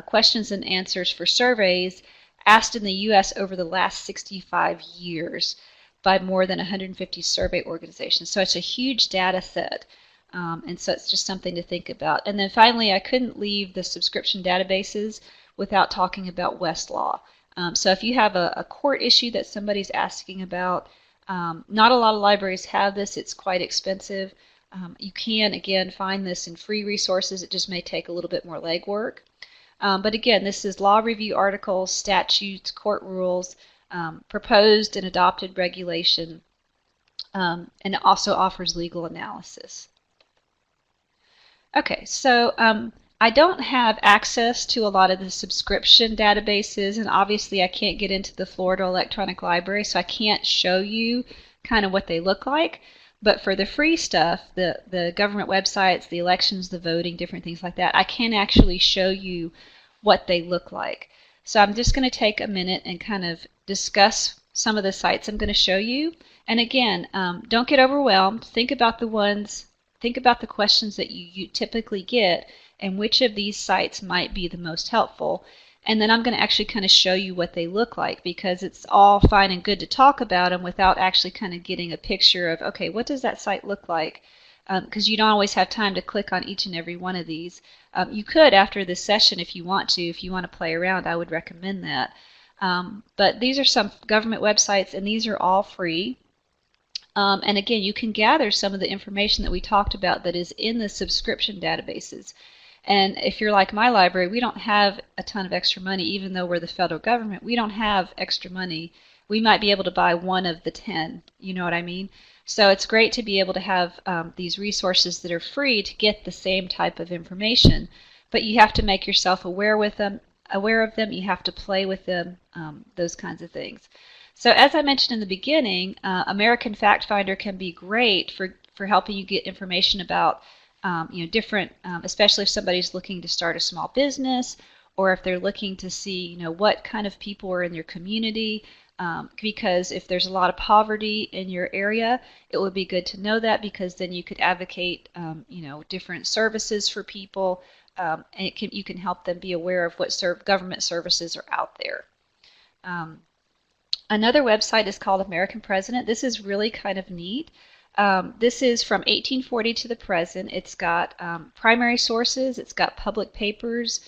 questions and answers for surveys asked in the U.S. over the last 65 years by more than 150 survey organizations. So it's a huge data set. And so it's just something to think about. And then finally, I couldn't leave the subscription databases without talking about Westlaw. So if you have a court issue that somebody's asking about, not a lot of libraries have this. It's quite expensive. You can, again, find this in free resources. It just may take a little bit more legwork. But again, this is law review articles, statutes, court rules, proposed and adopted regulation, and it also offers legal analysis. Okay, so I don't have access to a lot of the subscription databases, and obviously I can't get into the Florida Electronic Library, so I can't show you kind of what they look like. But for the free stuff, the government websites, the elections, the voting, different things like that, I can actually show you what they look like. So I'm just going to take a minute and kind of discuss some of the sites I'm going to show you. And again, don't get overwhelmed. Think about the questions that you typically get and which of these sites might be the most helpful. And then I'm going to actually kind of show you what they look like, because it's all fine and good to talk about them without actually kind of getting a picture of, okay, what does that site look like? Because you don't always have time to click on each and every one of these. You could after this session if you want to. If you want to play around, I would recommend that. But these are some government websites, and these are all free. And again, you can gather some of the information that we talked about that is in the subscription databases. And if you're like my library, we don't have a ton of extra money. Even though we're the federal government, we don't have extra money. We might be able to buy one of the 10, you know what I mean? So it's great to be able to have these resources that are free to get the same type of information, but you have to make yourself aware of them. You have to play with them, those kinds of things. So as I mentioned in the beginning, American Fact Finder can be great for helping you get information about different, especially if somebody's looking to start a small business, or if they're looking to see what kind of people are in your community. Because if there's a lot of poverty in your area, it would be good to know that, because then you could advocate different services for people, and you can help them be aware of what government services are out there. Another website is called American President. This is really kind of neat. This is from 1840 to the present. It's got primary sources, it's got public papers,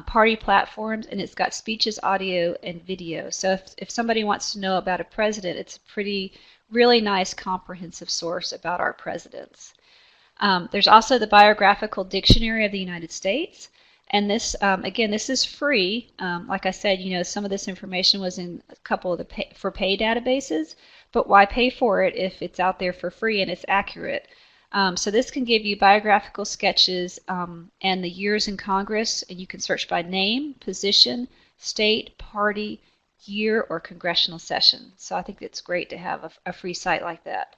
party platforms, and it's got speeches, audio, and video. So if somebody wants to know about a president, it's a really nice comprehensive source about our presidents. There's also the Biographical Dictionary of the United States. And this, again, this is free. Like I said, some of this information was in a couple of the pay databases, but why pay for it if it's out there for free and it's accurate? So this can give you biographical sketches and the years in Congress, and you can search by name, position, state, party, year, or congressional session. So I think it's great to have a free site like that.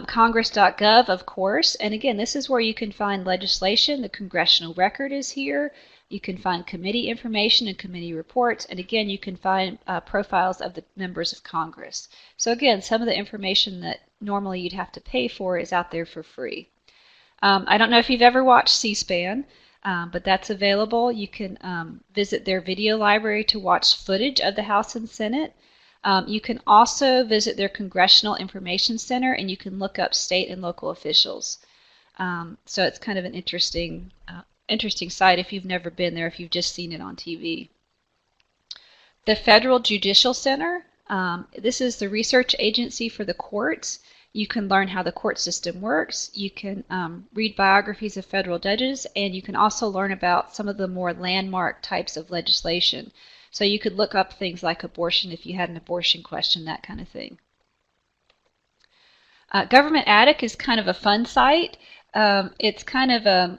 Congress.gov, of course, and again, this is where you can find legislation. The congressional record is here. You can find committee information and committee reports, and again, you can find profiles of the members of Congress. So again, some of the information that normally you'd have to pay for is out there for free. I don't know if you've ever watched C-SPAN, But that's available. You can visit their video library to watch footage of the House and Senate. You can also visit their Congressional Information Center, and you can look up state and local officials. So it's kind of an interesting site if you've never been there, if you've just seen it on TV. The Federal Judicial Center, this is the research agency for the courts. You can learn how the court system works. You can read biographies of federal judges, and you can also learn about some of the more landmark types of legislation. So you could look up things like abortion if you had an abortion question, that kind of thing. Government Attic is kind of a fun site. It's kind of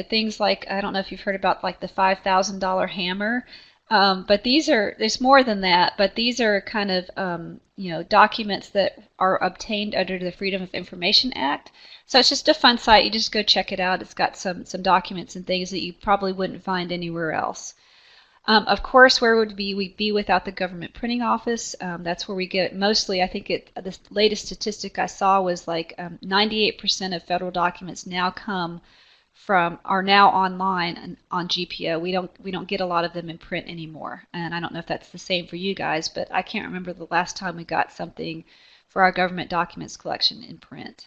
things like, I don't know if you've heard about like the $5,000 hammer. But there's more than that, but these are kind of, documents that are obtained under the Freedom of Information Act. So it's just a fun site. You just go check it out. It's got some documents and things that you probably wouldn't find anywhere else. Of course, where would we be without the government printing office? That's where we get mostly, I think the latest statistic I saw was like 98% of federal documents now are now online and on GPO. We don't get a lot of them in print anymore, and I don't know if that's the same for you guys, but I can't remember the last time we got something for our government documents collection in print.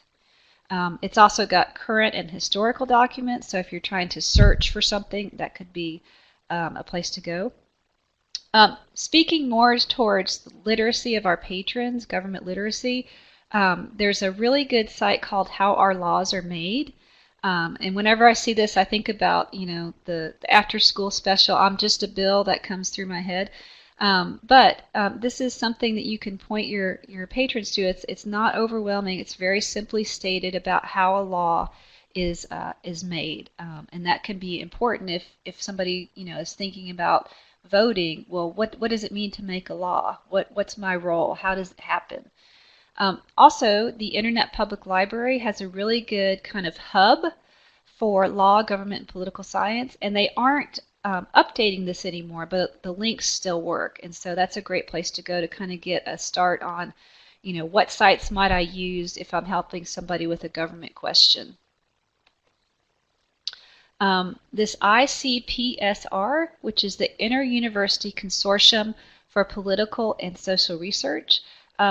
It's also got current and historical documents, so if you're trying to search for something, that could be a place to go. Speaking more towards the literacy of our patrons, government literacy, there's a really good site called How Our Laws Are Made. And whenever I see this, I think about, the after-school special, I'm Just a Bill, that comes through my head. But this is something that you can point your patrons to. It's not overwhelming. It's very simply stated about how a law is made, and that can be important if somebody is thinking about voting. Well, what does it mean to make a law? What's my role? How does it happen? Also, the Internet Public Library has a really good kind of hub for law, government, and political science, and they aren't updating this anymore, but the links still work, and so that's a great place to go to kind of get a start on, what sites might I use if I'm helping somebody with a government question. This ICPSR, which is the Inter-University Consortium for Political and Social Research,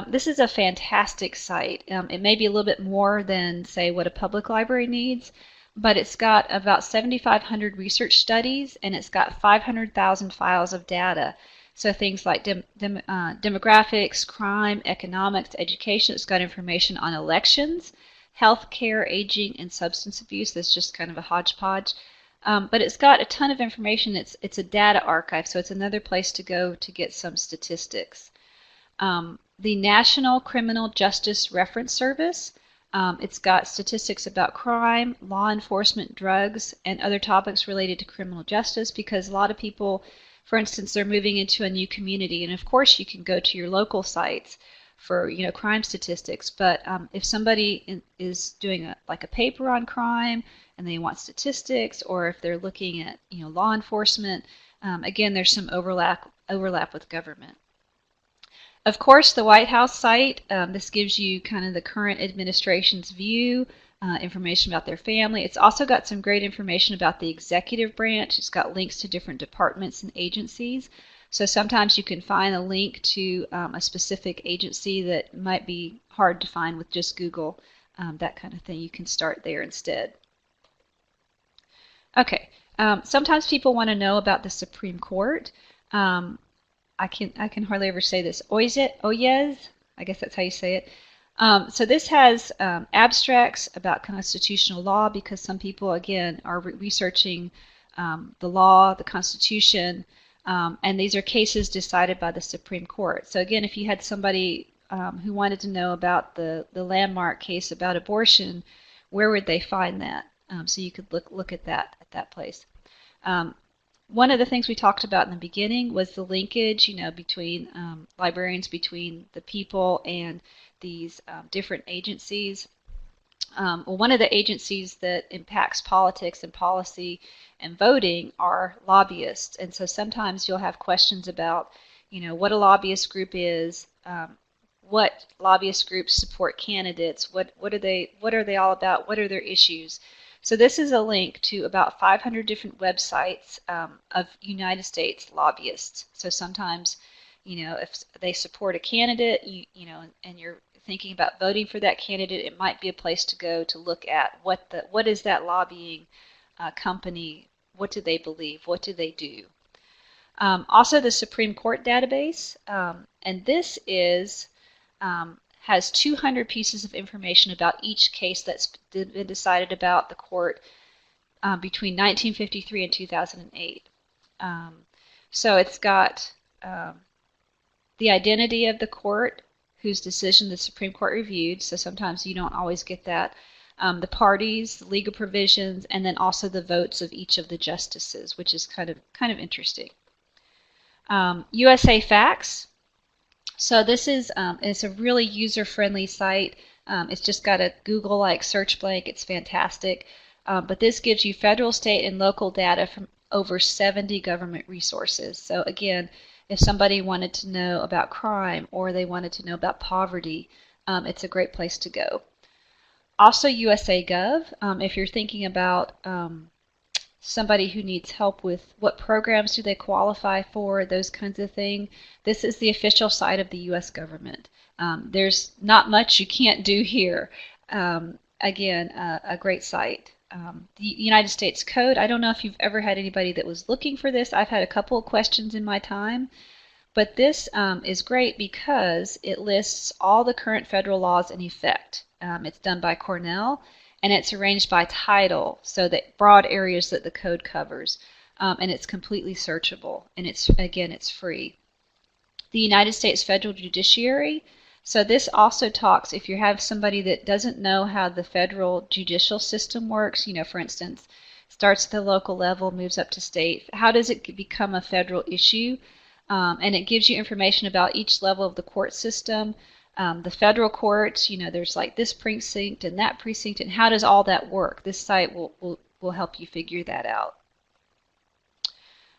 this is a fantastic site. It may be a little bit more than, say, what a public library needs, but it's got about 7,500 research studies, and it's got 500,000 files of data. So things like demographics, crime, economics, education. It's got information on elections, healthcare, aging, and substance abuse. That's just kind of a hodgepodge. But it's got a ton of information. It's a data archive, so it's another place to go to get some statistics. The National Criminal Justice Reference Service, it's got statistics about crime, law enforcement, drugs, and other topics related to criminal justice, because a lot of people, for instance, they're moving into a new community, and of course you can go to your local sites for crime statistics, but if somebody is doing a paper on crime and they want statistics, or if they're looking at law enforcement, again, there's some overlap with government. Of course, the White House site, this gives you kind of the current administration's view, information about their family. It's also got some great information about the executive branch. It's got links to different departments and agencies. So sometimes you can find a link to a specific agency that might be hard to find with just Google, that kind of thing. You can start there instead. Okay, sometimes people want to know about the Supreme Court. I can hardly ever say this. Oyez, I guess that's how you say it. So this has abstracts about constitutional law, because some people, again, are researching the law, the Constitution, and these are cases decided by the Supreme Court. So again, if you had somebody who wanted to know about the landmark case about abortion, where would they find that? So you could look at that place. One of the things we talked about in the beginning was the linkage, between librarians, between the people and these different agencies. Well, one of the agencies that impacts politics and policy and voting are lobbyists, and so sometimes you'll have questions about, what a lobbyist group is, what lobbyist groups support candidates, what are they all about, what are their issues. So this is a link to about 500 different websites of United States lobbyists. So sometimes, if they support a candidate, and you're thinking about voting for that candidate, it might be a place to go to look at what is that lobbying company, what do they believe, what do they do. Also the Supreme Court database, and this has 200 pieces of information about each case that's been decided about the court between 1953 and 2008. So it's got the identity of the court, whose decision the Supreme Court reviewed, so sometimes you don't always get that, the parties, the legal provisions, and then also the votes of each of the justices, which is kind of interesting. USA Facts. So this is it's a really user-friendly site. It's just got a Google-like search blank. It's fantastic. But this gives you federal, state, and local data from over 70 government resources. So again, if somebody wanted to know about crime or they wanted to know about poverty, it's a great place to go. Also USA Gov, if you're thinking about somebody who needs help with what programs do they qualify for, those kinds of things, this is the official site of the U.S. government. There's not much you can't do here. Again, a great site. The United States Code, I don't know if you've ever had anybody that was looking for this. I've had a couple of questions in my time. But this is great because it lists all the current federal laws in effect. It's done by Cornell, and it's arranged by title, so that broad areas that the code covers. And it's completely searchable, and it's free. The United States Federal Judiciary. So this also talks, if you have somebody that doesn't know how the federal judicial system works, for instance, starts at the local level, moves up to state, how does it become a federal issue? And it gives you information about each level of the court system. The federal courts, there's like this precinct and that precinct, and how does all that work? This site will help you figure that out.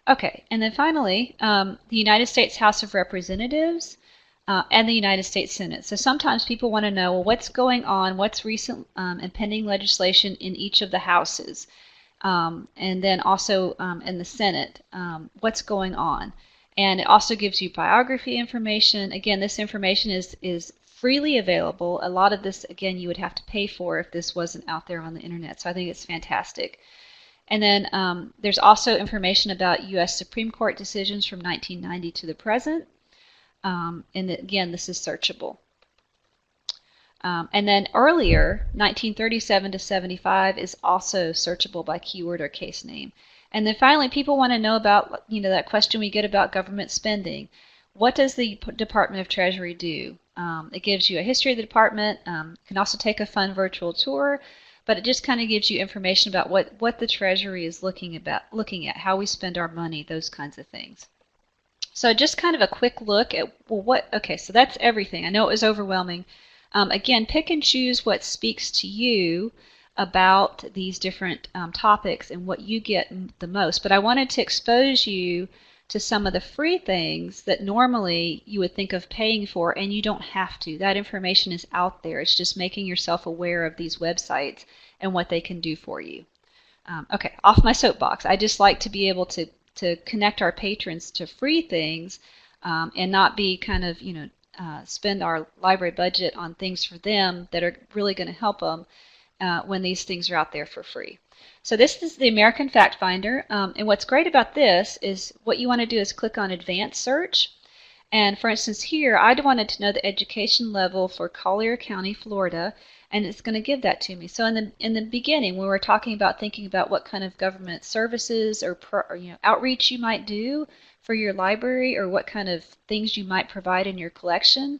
Okay, and then finally, the United States House of Representatives and the United States Senate. So sometimes people want to know, well, what's going on, what's recent and pending legislation in each of the houses, and then also in the Senate, what's going on. And it also gives you biography information. Again, this information is freely available. A lot of this, again, you would have to pay for if this wasn't out there on the internet. So I think it's fantastic. And then there's also information about U.S. Supreme Court decisions from 1990 to the present. And again, this is searchable. And then earlier, 1937 to 75 is also searchable by keyword or case name. And then finally, people want to know about, that question we get about government spending. What does the Department of Treasury do? It gives you a history of the department. You can also take a fun virtual tour, but it just kind of gives you information about what the Treasury is looking at, how we spend our money, those kinds of things. So just kind of a quick look at, okay, so that's everything. I know it was overwhelming. Again, pick and choose what speaks to you about these different topics and what you get the most. But I wanted to expose you to some of the free things that normally you would think of paying for, and you don't have to. That information is out there. It's just making yourself aware of these websites and what they can do for you. Okay, off my soapbox. I just like to be able to connect our patrons to free things and not be kind of, spend our library budget on things for them that are really going to help them when these things are out there for free. So this is the American Fact Finder, and what's great about this is what you want to do is click on Advanced Search. And for instance here, I wanted to know the education level for Collier County, Florida, and it's going to give that to me. So in the beginning, when we were talking about thinking about what kind of government services or outreach you might do for your library, or what kind of things you might provide in your collection,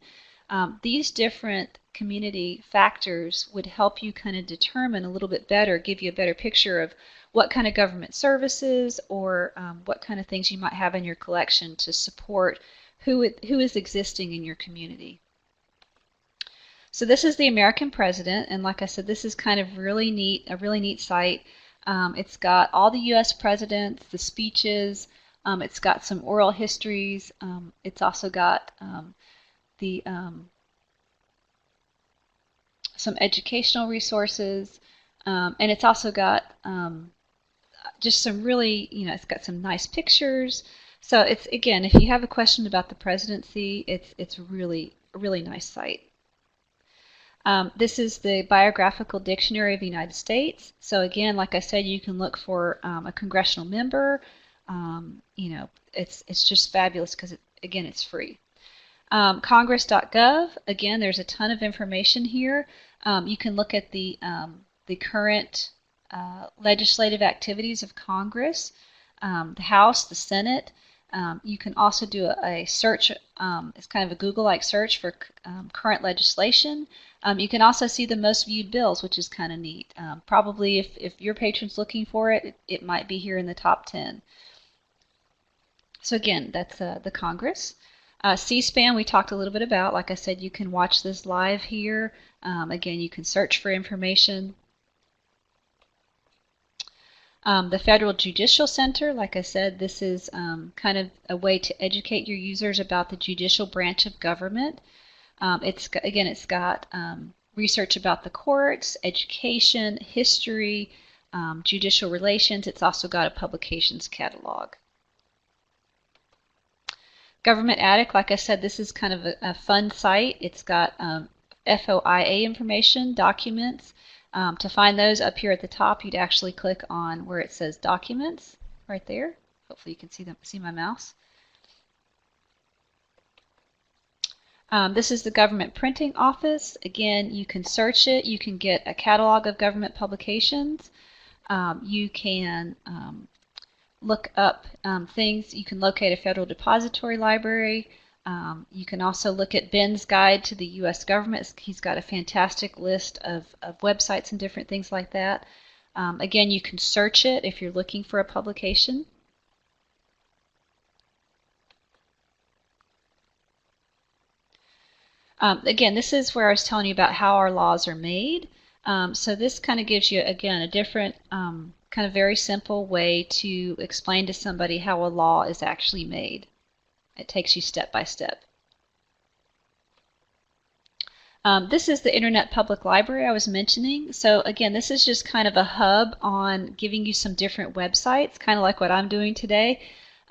these different community factors would help you kind of determine a little bit better, give you a better picture of what kind of government services or what kind of things you might have in your collection to support who is existing in your community. So this is the American President, and like I said, this is kind of really neat, a really neat site. It's got all the U.S. presidents, the speeches, it's got some oral histories, it's also got some educational resources, And it's also got just some really, it's got some nice pictures. So it's, again, if you have a question about the presidency, it's really a really nice site. This is the Biographical Dictionary of the United States. So again, like I said, you can look for a congressional member. It's just fabulous because, again, it's free. Congress.gov, again, there's a ton of information here. You can look at the current legislative activities of Congress, the House, the Senate. You can also do a search, it's kind of a Google-like search for current legislation. You can also see the most viewed bills, which is kind of neat. Probably if your patron's looking for it, it might be here in the top 10. So again, that's the Congress. C-SPAN we talked a little bit about. Like I said, you can watch this live here. Again, you can search for information. The Federal Judicial Center, like I said, this is kind of a way to educate your users about the judicial branch of government. It's got research about the courts, education, history, judicial relations. It's also got a publications catalog. Government Attic, like I said, this is kind of a fun site. It's got FOIA information, documents. To find those up here at the top, you'd actually click on where it says Documents, right there. Hopefully you can see my mouse. This is the Government Printing Office. Again, you can search it. You can get a catalog of government publications. You can look up things. You can locate a federal depository library. You can also look at Ben's Guide to the U.S. Government. He's got a fantastic list of websites and different things like that. Again, you can search it if you're looking for a publication. Again, this is where I was telling you about how our laws are made. So this kind of gives you, again, a different kind of very simple way to explain to somebody how a law is actually made. It takes you step by step. This is the Internet Public Library I was mentioning. So again, this is just kind of a hub on giving you some different websites, kind of like what I'm doing today.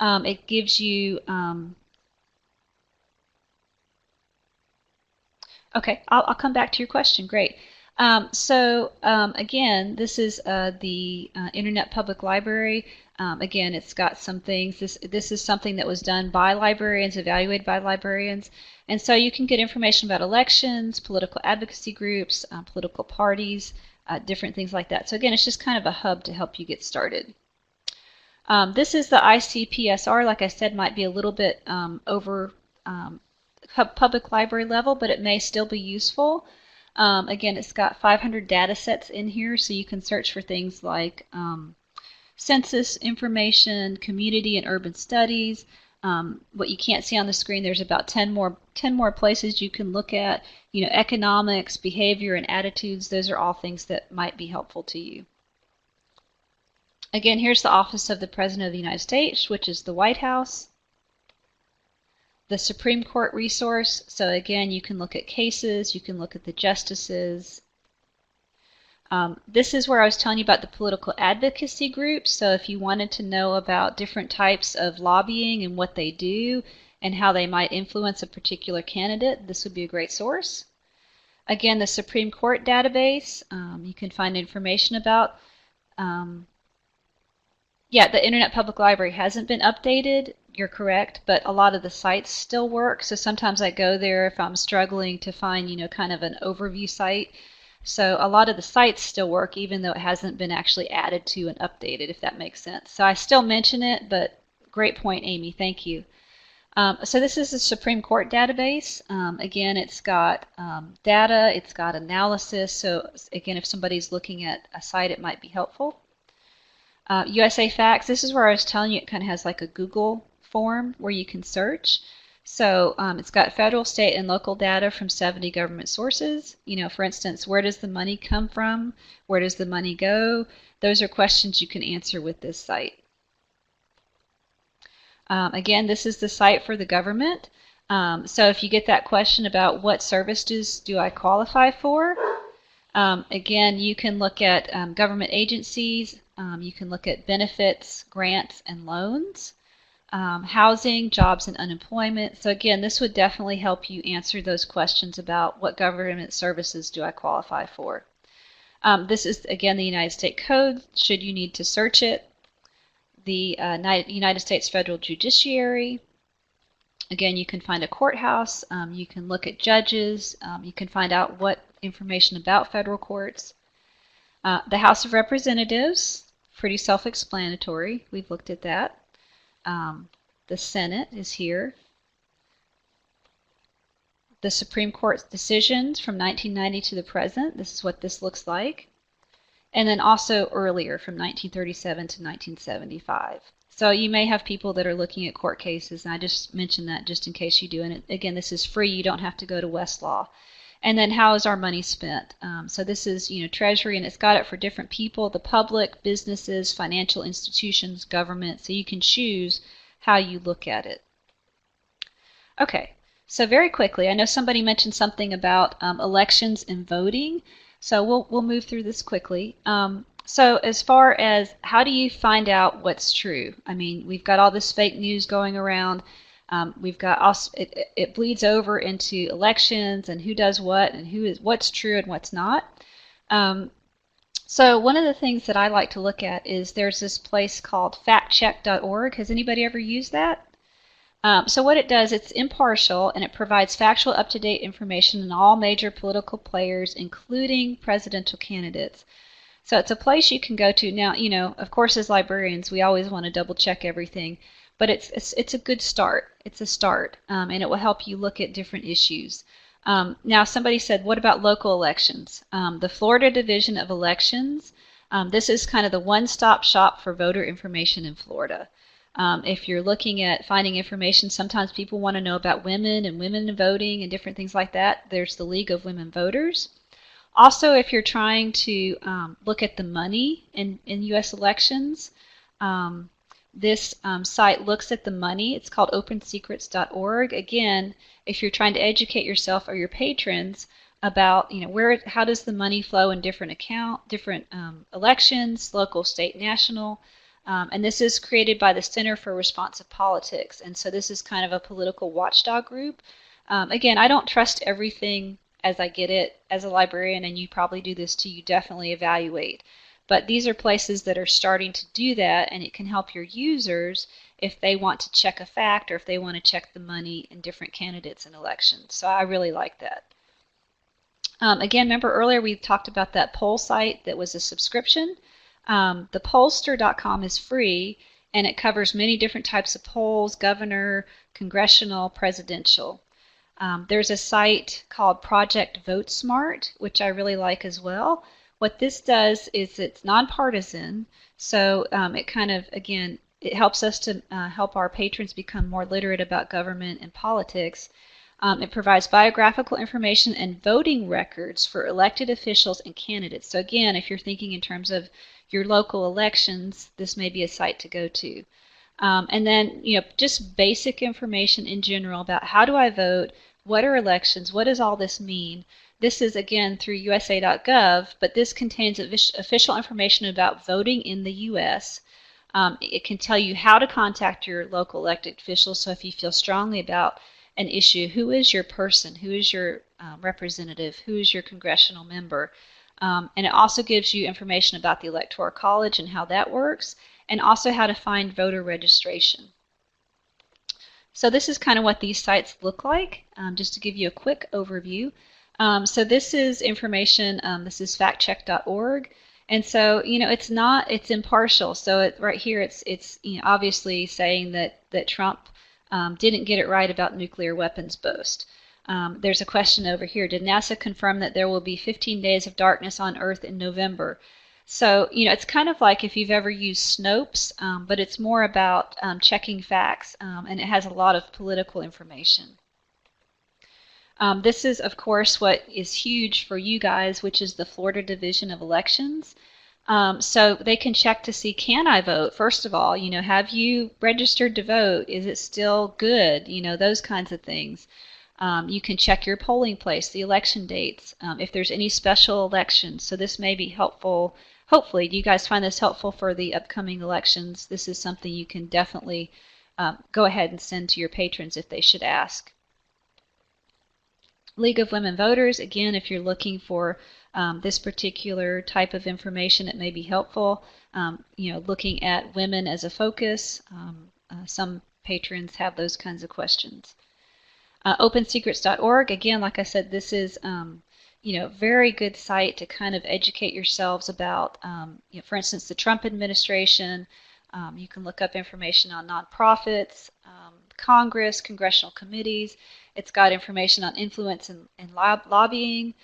It gives you okay, I'll come back to your question. Great. Again, this is the Internet Public Library. Again, it's got some things. This is something that was done by librarians, evaluated by librarians. And so you can get information about elections, political advocacy groups, political parties, different things like that. So again, it's just kind of a hub to help you get started. This is the ICPSR. Like I said, might be a little bit over public library level, but it may still be useful. Again, it's got 500 data sets in here, so you can search for things like census information, community and urban studies. What you can't see on the screen, there's about 10 more places you can look at. You know, economics, behavior, and attitudes. Those are all things that might be helpful to you. Again, here's the Office of the President of the United States, which is the White House. The Supreme Court resource, so again, you can look at cases, you can look at the justices. This is where I was telling you about the political advocacy groups. So if you wanted to know about different types of lobbying and what they do and how they might influence a particular candidate, this would be a great source. Again, the Supreme Court database, you can find information about. Yeah, the Internet Public Library hasn't been updated. You're correct, but a lot of the sites still work. So sometimes I go there if I'm struggling to find, you know, kind of an overview site. So a lot of the sites still work, even though it hasn't been actually added to and updated, if that makes sense. So I still mention it, but great point, Amy. Thank you. So this is the Supreme Court database. Again, it's got data, it's got analysis. So again, if somebody's looking at a site, it might be helpful. USA Facts, this is where I was telling you it kind of has like a Google form where you can search. So it's got federal, state, and local data from 70 government sources. You know, for instance, where does the money come from? Where does the money go? Those are questions you can answer with this site. Again, this is the site for the government. So if you get that question about what services do I qualify for, Again, you can look at government agencies, you can look at benefits, grants, and loans, housing, jobs, and unemployment. So again, this would definitely help you answer those questions about what government services do I qualify for. This is, again, the United States Code, should you need to search it. The United States Federal Judiciary. Again, you can find a courthouse, you can look at judges, you can find out what information about federal courts. The House of Representatives, pretty self-explanatory, we've looked at that. The Senate is here. The Supreme Court's decisions from 1990 to the present, this is what this looks like. And then also earlier from 1937 to 1975. So you may have people that are looking at court cases, and I just mentioned that just in case you do. And again, this is free. You don't have to go to Westlaw. And then how is our money spent? So this is, Treasury, and it's got it for different people, the public, businesses, financial institutions, government. So you can choose how you look at it. Okay, so very quickly, I know somebody mentioned something about elections and voting. So we'll move through this quickly. So as far as how do you find out what's true? I mean, we've got all this fake news going around. We've got also, it bleeds over into elections and who does what and what's true and what's not. So one of the things that I like to look at is there's this place called factcheck.org. Has anybody ever used that? So what it does, it's impartial and it provides factual, up-to-date information on all major political players, including presidential candidates. So it's a place you can go to. Now, of course, as librarians, we always want to double-check everything, but it's a good start. It's a start, and it will help you look at different issues. Now, somebody said, what about local elections? The Florida Division of Elections, this is kind of the one-stop shop for voter information in Florida. If you're looking at finding information, sometimes people want to know about women and women in voting and different things like that. There's the League of Women Voters. Also, if you're trying to look at the money in U.S. elections, this site looks at the money. It's called opensecrets.org. Again, if you're trying to educate yourself or your patrons about how does the money flow in different elections, local, state, national. And this is created by the Center for Responsive Politics. And so this is kind of a political watchdog group. Again, I don't trust everything as I get it as a librarian, and you probably do this too. You definitely evaluate. But these are places that are starting to do that, and it can help your users if they want to check a fact or if they want to check the money in different candidates in elections. So I really like that. Again, remember earlier we talked about that poll site that was a subscription. The pollster.com is free, and it covers many different types of polls: governor, congressional, presidential. There's a site called Project Vote Smart, which I really like as well. What this does is it's nonpartisan, so it kind of, again, it helps us to help our patrons become more literate about government and politics. It provides biographical information and voting records for elected officials and candidates. So again, if you're thinking in terms of your local elections, this may be a site to go to. And then, just basic information in general about how do I vote, what are elections, what does all this mean. This is, again, through USA.gov, but this contains official information about voting in the U.S. It can tell you how to contact your local elected officials, so if you feel strongly about an issue, who is your person, who is your representative, who is your congressional member. And it also gives you information about the Electoral College and how that works, and also how to find voter registration. So this is kind of what these sites look like, just to give you a quick overview. So this is information, this is factcheck.org, and so it's impartial. So right here it's obviously saying that Trump didn't get it right about nuclear weapons boast. There's a question over here. Did NASA confirm that there will be 15 days of darkness on Earth in November? So, it's kind of like if you've ever used Snopes, but it's more about checking facts, and it has a lot of political information. This is, of course, what is huge for you guys, which is the Florida Division of Elections. So they can check to see, can I vote? First of all, have you registered to vote? Is it still good? Those kinds of things. You can check your polling place, the election dates, if there's any special elections. So this may be helpful. Hopefully, do you guys find this helpful for the upcoming elections? This is something you can definitely go ahead and send to your patrons if they should ask. League of Women Voters, again, if you're looking for this particular type of information, it may be helpful. Looking at women as a focus, some patrons have those kinds of questions. OpenSecrets.org, again, like I said, this is very good site to kind of educate yourselves about, for instance, the Trump administration. You can look up information on nonprofits, Congress, congressional committees. It's got information on influence and lobbying,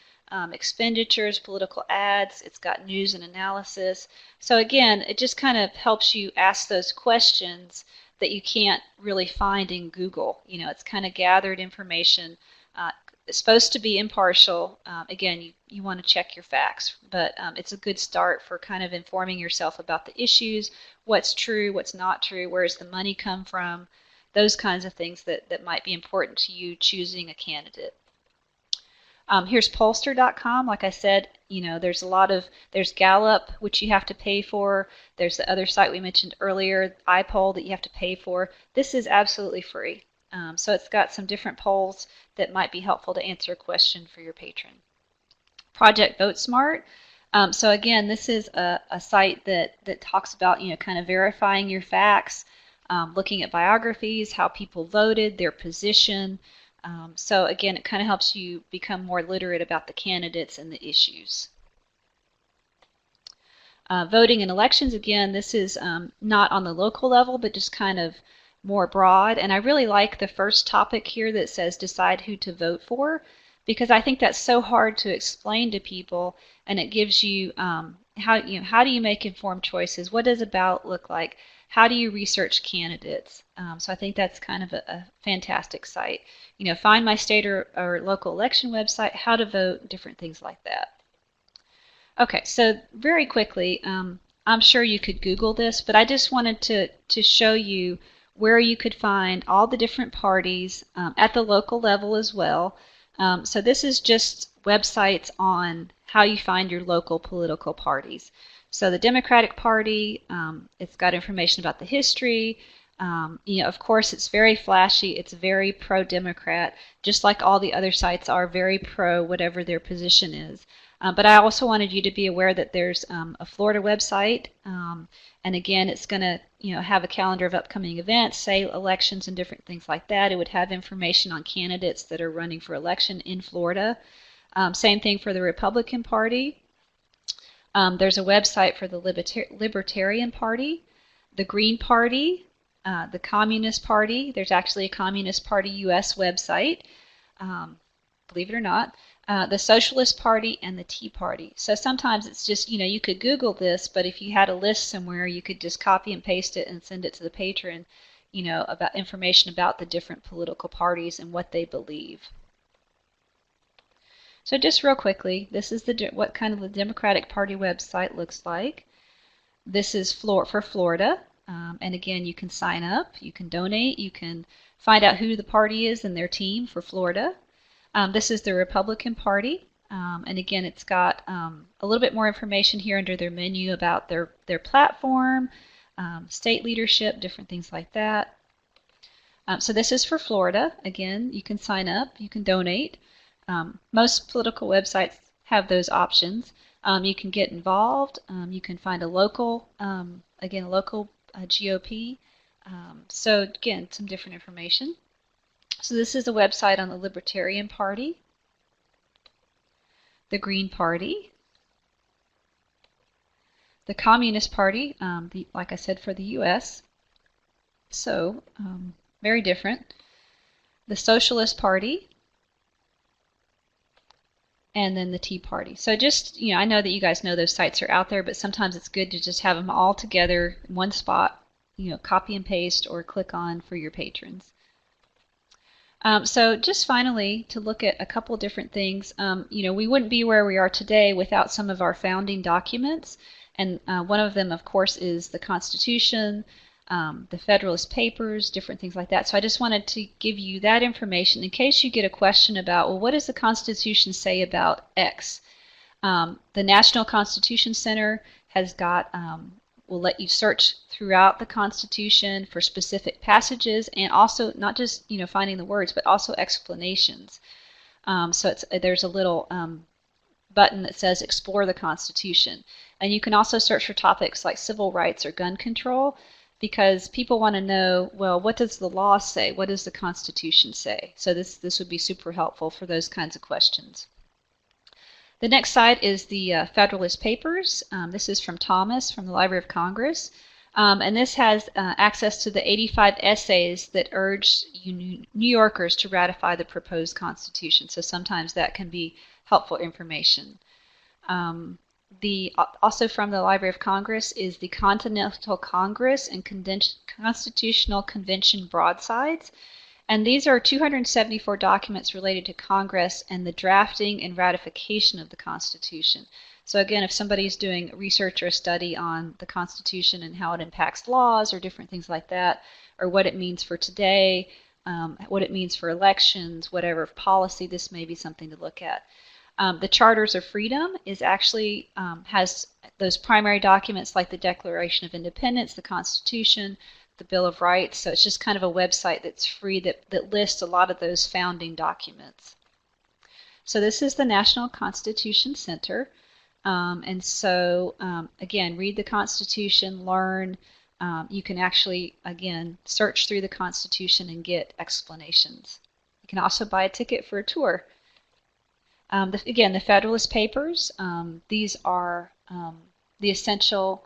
expenditures, political ads. It's got news and analysis. So again, it just kind of helps you ask those questions that you can't really find in Google. It's kind of gathered information. It's supposed to be impartial. Again, you want to check your facts, but it's a good start for kind of informing yourself about the issues, what's true, what's not true, where does the money come from, those kinds of things that might be important to you choosing a candidate. Here's pollster.com. Like I said, there's Gallup, which you have to pay for. There's the other site we mentioned earlier, iPoll, that you have to pay for. This is absolutely free. So it's got some different polls that might be helpful to answer a question for your patron. Project VoteSmart. So again, this is a site that talks about, kind of verifying your facts, looking at biographies, how people voted, their position. So again, it kind of helps you become more literate about the candidates and the issues. Voting in elections, again, this is not on the local level, but just kind of more broad. And I really like the first topic here that says decide who to vote for, because I think that's so hard to explain to people, and it gives you how do you make informed choices? What does a ballot look like? How do you research candidates? So I think that's kind of a fantastic site. Find my state or local election website, how to vote, different things like that. Okay, so very quickly, I'm sure you could Google this, but I just wanted to show you where you could find all the different parties at the local level as well. So this is just websites on how you find your local political parties. So the Democratic Party, it's got information about the history. Of course, it's very flashy. It's very pro-Democrat, just like all the other sites are very pro whatever their position is. But I also wanted you to be aware that there's a Florida website, and again, it's going to have a calendar of upcoming events, say elections and different things like that. It would have information on candidates that are running for election in Florida. Same thing for the Republican Party. There's a website for the Libertarian Party, the Green Party, the Communist Party. There's actually a Communist Party US website, believe it or not. The Socialist Party and the Tea Party. So sometimes it's just, you could Google this, but if you had a list somewhere, you could just copy and paste it and send it to the patron, about information about the different political parties and what they believe. So just real quickly, this is what kind of the Democratic Party website looks like. This is for Florida, and again, you can sign up, you can donate, you can find out who the party is and their team for Florida. This is the Republican Party, and again, it's got a little bit more information here under their menu about their platform, state leadership, different things like that. So this is for Florida. Again, you can sign up, you can donate. Most political websites have those options. You can get involved. You can find a local, GOP. So again, some different information. So this is a website on the Libertarian Party, the Green Party, the Communist Party, like I said, for the U.S. So very different. The Socialist Party, and then the Tea Party. So just, I know that you guys know those sites are out there, but sometimes it's good to just have them all together in one spot, copy and paste or click on for your patrons. So just finally, to look at a couple different things, we wouldn't be where we are today without some of our founding documents, and one of them, of course, is the Constitution. the Federalist Papers, different things like that. So I just wanted to give you that information in case you get a question about, well, what does the Constitution say about X? The National Constitution Center has got, will let you search throughout the Constitution for specific passages, and also not just finding the words, but also explanations. So there's a little button that says Explore the Constitution. And you can also search for topics like civil rights or gun control, because people want to know, well, what does the law say? What does the Constitution say? So this would be super helpful for those kinds of questions. The next site is the Federalist Papers. This is from Thomas from the Library of Congress. And this has access to the 85 essays that urge New Yorkers to ratify the proposed Constitution. So sometimes that can be helpful information. Also from the Library of Congress is the Continental Congress and Constitutional Convention broadsides. And these are 274 documents related to Congress and the drafting and ratification of the Constitution. So again, if somebody's doing research or a study on the Constitution and how it impacts laws or different things like that, or what it means for today, what it means for elections, whatever policy, this may be something to look at. The Charters of Freedom is actually has those primary documents like the Declaration of Independence, the Constitution, the Bill of Rights. So it's just kind of a website that's free that lists a lot of those founding documents. So this is the National Constitution Center. And so, again, read the Constitution, learn. You can actually, again, search through the Constitution and get explanations. You can also buy a ticket for a tour. Again, the Federalist Papers, these are the essential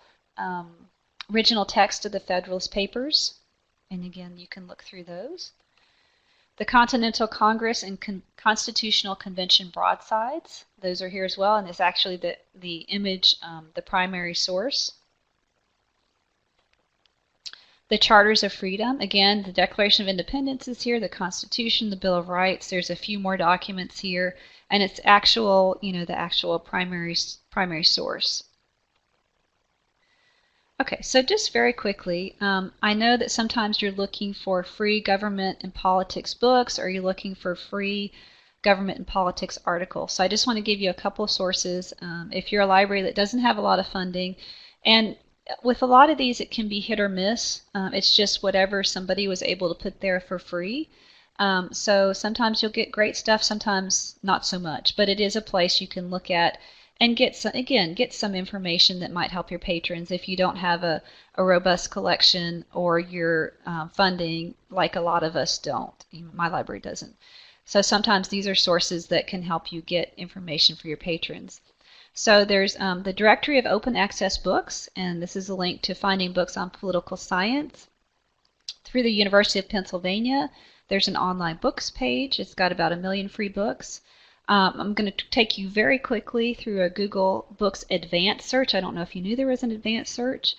original text of the Federalist Papers. And again, you can look through those. The Continental Congress and Constitutional Convention broadsides, those are here as well, and it's actually the image, the primary source. The Charters of Freedom, again, the Declaration of Independence is here, the Constitution, the Bill of Rights. There's a few more documents here, and it's actual, the actual primary source. Okay, so just very quickly, I know that sometimes you're looking for free government and politics books, or you're looking for free government and politics articles. So I just want to give you a couple of sources. If you're a library that doesn't have a lot of funding, and with a lot of these it can be hit or miss. It's just whatever somebody was able to put there for free. So sometimes you'll get great stuff, sometimes not so much, but it is a place you can look at and get some information that might help your patrons if you don't have a robust collection, or your funding, like a lot of us don't. My library doesn't. So sometimes these are sources that can help you get information for your patrons. So there's the Directory of Open Access Books, and this is a link to finding books on political science. Through the University of Pennsylvania, there's an online books page. It's got about 1 million free books. I'm going to take you very quickly through a Google Books advanced search. I don't know if you knew there was an advanced search.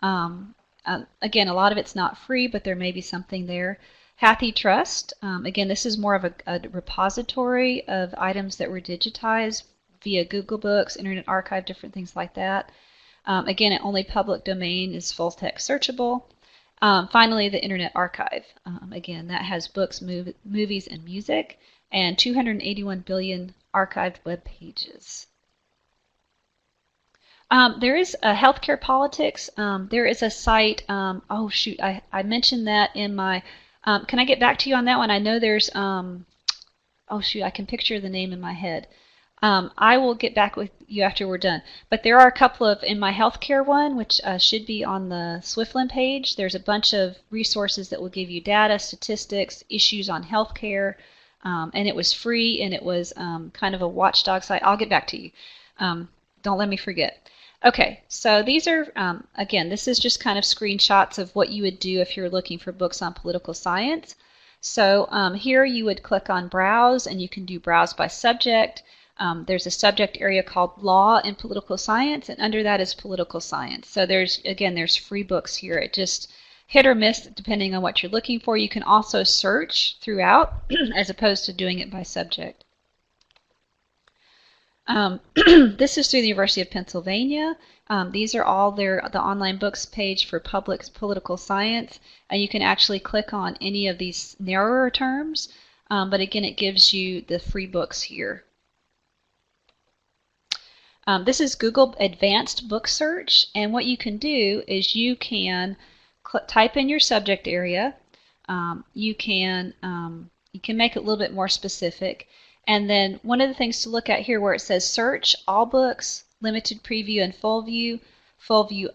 Again, a lot of it's not free, but there may be something there. HathiTrust, again, this is more of a repository of items that were digitized via Google Books, Internet Archive, different things like that. Again, only public domain is full text searchable. Finally, the Internet Archive. Again, that has books, movies, and music, and 281 billion archived web pages. There is a healthcare politics. There is a site. Oh shoot, I mentioned that in my. Can I get back to you on that one? I know there's. Oh shoot, I can picture the name in my head. I will get back with you after we're done. But there are a couple of, in my healthcare one, which should be on the Swiftland page, there's a bunch of resources that will give you data, statistics, issues on healthcare, and it was free, and it was kind of a watchdog site. I'll get back to you. Don't let me forget. Okay, so these are, again, this is just kind of screenshots of what you would do if you're looking for books on political science. So here you would click on Browse, and you can do Browse by subject. There's a subject area called Law and Political Science, and under that is Political Science. So there's free books here. It just hit or miss depending on what you're looking for. You can also search throughout as opposed to doing it by subject. This is through the University of Pennsylvania. These are all the online books page for public political science, and you can actually click on any of these narrower terms, but again, it gives you the free books here. This is Google Advanced Book Search, and what you can do is you can type in your subject area. You can make it a little bit more specific. And then one of the things to look at here where it says search, all books, limited preview and full view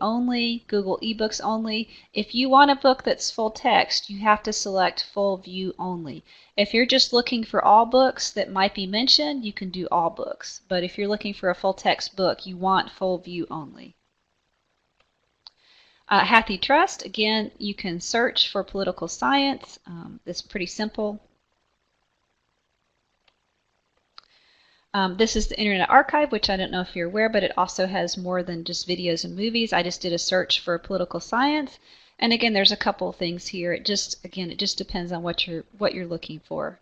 only, Google eBooks only. If you want a book that's full text, you have to select full view only. If you're just looking for all books that might be mentioned, you can do all books. But if you're looking for a full text book, you want full view only. HathiTrust, again, you can search for political science. It's pretty simple. This is the Internet Archive, which I don't know if you're aware, but it also has more than just videos and movies. I just did a search for political science, and again, there's a couple things here. It just depends on what you're looking for.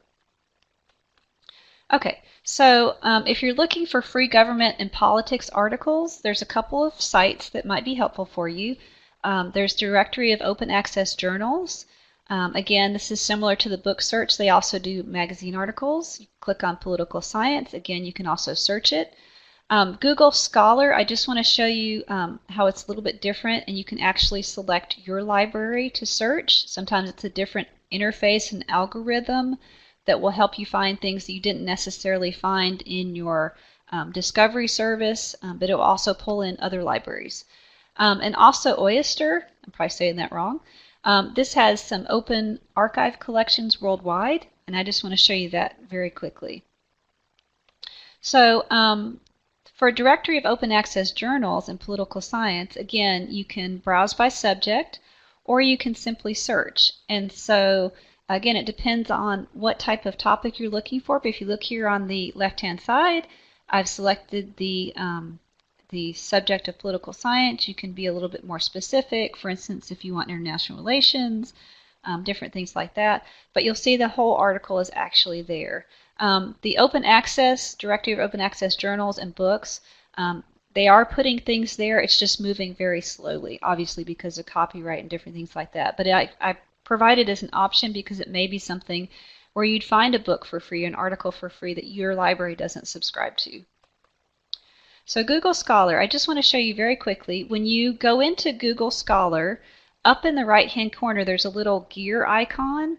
Okay, so if you're looking for free government and politics articles, there's a couple of sites that might be helpful for you. There's Directory of Open Access Journals. Again, this is similar to the book search. They also do magazine articles. You click on political science. Again, you can also search it. Google Scholar, I just want to show you how it's a little bit different, and you can actually select your library to search. Sometimes it's a different interface and algorithm that will help you find things that you didn't necessarily find in your discovery service, but it will also pull in other libraries. And also Oyster, I'm probably saying that wrong. This has some open archive collections worldwide, and I just want to show you that very quickly. So for a directory of open access journals in political science, again, you can browse by subject, or you can simply search. And so, again, it depends on what type of topic you're looking for, but if you look here on the left-hand side, I've selected the subject of political science. You can be a little bit more specific. For instance, if you want international relations, different things like that. But you'll see the whole article is actually there. The open access, directory of open access journals and books, they are putting things there. It's just moving very slowly, obviously because of copyright and different things like that. But I provide it as an option because it may be something where you'd find a book for free, an article for free that your library doesn't subscribe to. So Google Scholar, I just want to show you very quickly, when you go into Google Scholar, up in the right-hand corner there's a little gear icon,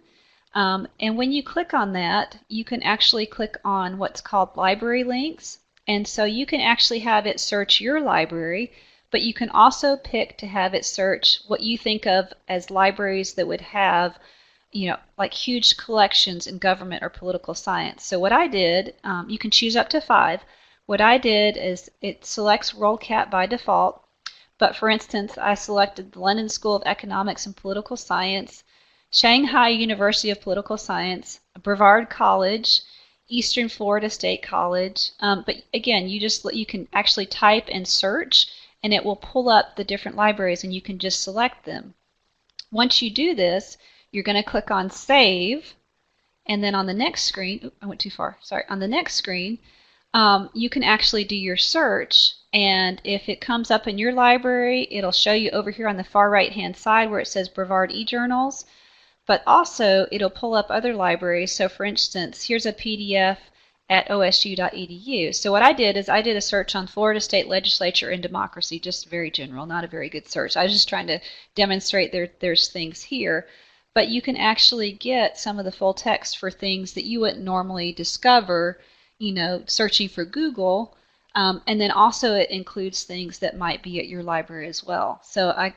and when you click on that, you can actually click on what's called library links, and so you can actually have it search your library, but you can also pick to have it search what you think of as libraries that would have, you know, like huge collections in government or political science. So what I did, you can choose up to 5. What I did is it selects WorldCat by default, but for instance, I selected the London School of Economics and Political Science, Shanghai University of Political Science, Brevard College, Eastern Florida State College. But again, you can actually type and search, and it will pull up the different libraries, and you can just select them. Once you do this, you're going to click on Save, and then on the next screen, oops, I went too far. Sorry. On the next screen, you can actually do your search, and if it comes up in your library, it'll show you over here on the far right hand side where it says Brevard eJournals, but also it'll pull up other libraries. So for instance, here's a PDF at osu.edu. So what I did is I did a search on Florida State Legislature and Democracy, just very general, not a very good search. I was just trying to demonstrate there's things here, but you can actually get some of the full text for things that you wouldn't normally discover, you know, searching for Google, and then also it includes things that might be at your library as well. So I,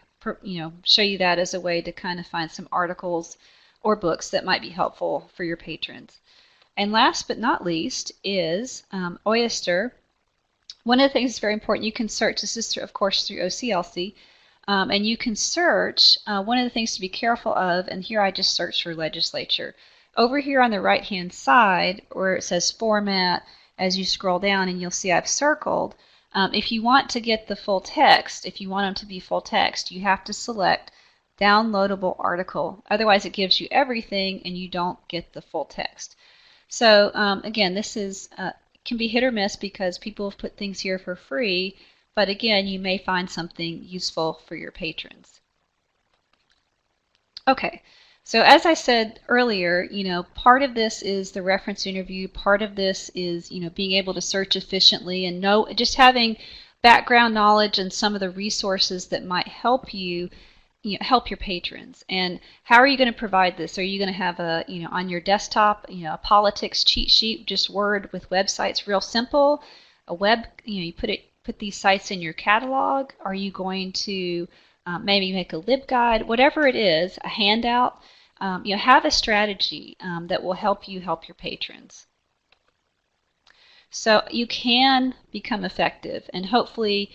show you that as a way to kind of find some articles or books that might be helpful for your patrons. And last but not least is Oyster. One of the things that's very important, you can search, this is of course through OCLC, and you can search, one of the things to be careful of, and here I just searched for legislature. Over here on the right hand side where it says format, as you scroll down and you'll see I've circled, if you want to get the full text, if you want them to be full text, you have to select downloadable article. Otherwise it gives you everything and you don't get the full text. So again, this is can be hit or miss because people have put things here for free, but again, you may find something useful for your patrons. Okay, so as I said earlier, part of this is the reference interview, part of this is, being able to search efficiently and just having background knowledge and some of the resources that might help you help your patrons. And how are you going to provide this? Are you going to have on your desktop, a politics cheat sheet, just Word with websites, real simple? A web, you put these sites in your catalog. Are you going to maybe make a LibGuide? Whatever it is, a handout. Have a strategy that will help you help your patrons. So you can become effective, and hopefully,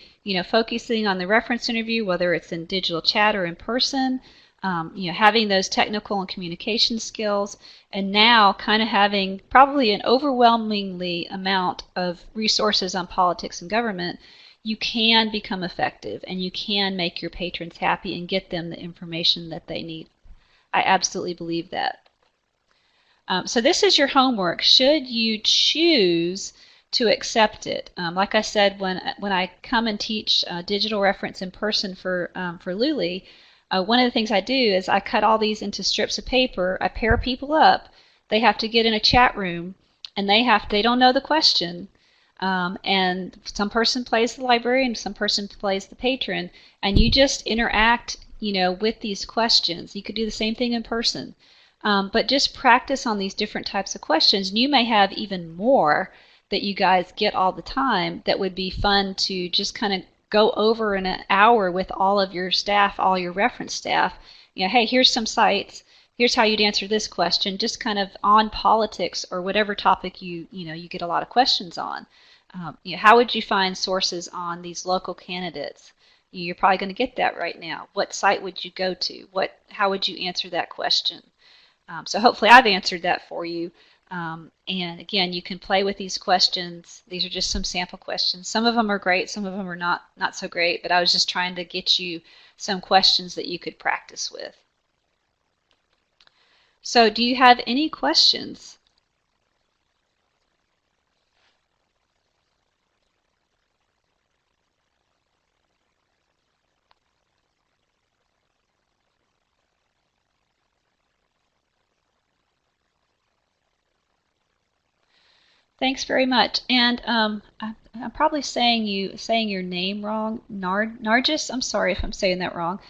focusing on the reference interview, whether it's in digital chat or in person, having those technical and communication skills, and now kind of having probably an overwhelmingly amount of resources on politics and government, you can become effective, and you can make your patrons happy and get them the information that they need. I absolutely believe that. So this is your homework. Should you choose to accept it, like I said, when I come and teach digital reference in person for Luli, one of the things I do is I cut all these into strips of paper. I pair people up. They have to get in a chat room, and they don't know the question. And some person plays the librarian, some person plays the patron, and you just interact, with these questions. You could do the same thing in person. But just practice on these different types of questions. And you may have even more that you guys get all the time that would be fun to just kind of go over in an hour with all of your staff, all your reference staff. Hey, here's some sites. Here's how you'd answer this question, just kind of on politics or whatever topic you get a lot of questions on. How would you find sources on these local candidates? You're probably going to get that right now. What site would you go to? How would you answer that question? So hopefully I've answered that for you. And again, you can play with these questions. These are just some sample questions. Some of them are great, some of them are not so great, but I was just trying to get you some questions that you could practice with. So do you have any questions? Thanks very much. And I'm probably saying your name wrong. Nargis. I'm sorry if I'm saying that wrong.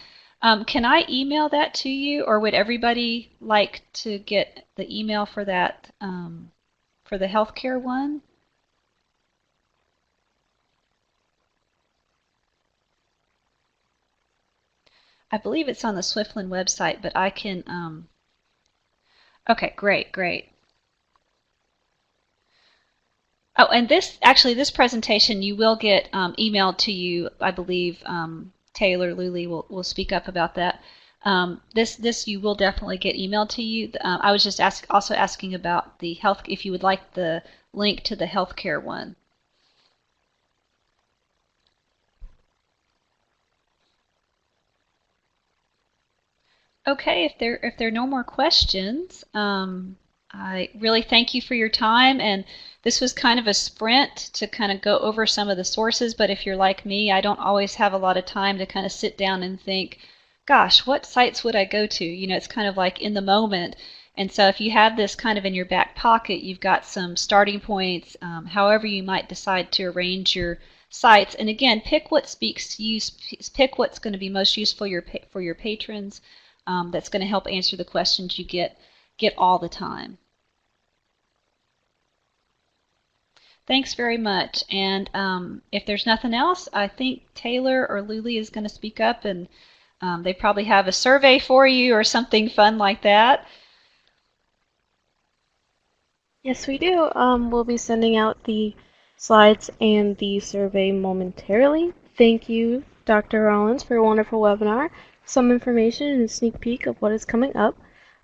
Can I email that to you, or would everybody like to get the email for that for the healthcare one? I believe it's on the Swiftland website, but I can. Okay, great. Oh, and this presentation you will get emailed to you. I believe Taylor Luli will speak up about that. This you will definitely get emailed to you. I was just also asking about the health, if you would like the link to the healthcare one. Okay, if there are no more questions, I really thank you for your time, and this was kind of a sprint to kind of go over some of the sources, but if you're like me, I don't always have a lot of time to kind of sit down and think, gosh, what sites would I go to? It's kind of like in the moment. And so if you have this kind of in your back pocket, you've got some starting points, however you might decide to arrange your sites. And again, pick what speaks to you, pick what's going to be most useful for your patrons, that's going to help answer the questions you get all the time. Thanks very much. And if there's nothing else, I think Taylor or Luli is going to speak up, and they probably have a survey for you or something fun like that. Yes, we do. We'll be sending out the slides and the survey momentarily. Thank you, Dr. Rollins, for a wonderful webinar, some information and a sneak peek of what is coming up.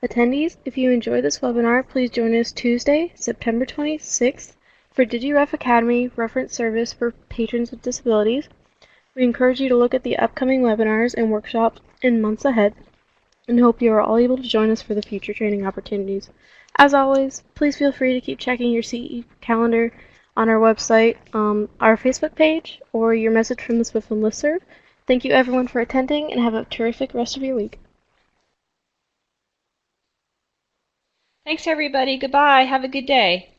Attendees, if you enjoyed this webinar, please join us Tuesday, September 26th for DigiRef Academy Reference Service for Patrons with Disabilities. We encourage you to look at the upcoming webinars and workshops in months ahead, and hope you are all able to join us for the future training opportunities. As always, please feel free to keep checking your CE calendar on our website, our Facebook page, or your message from the Swiftland listserv. Thank you everyone for attending and have a terrific rest of your week. Thanks, everybody. Goodbye. Have a good day.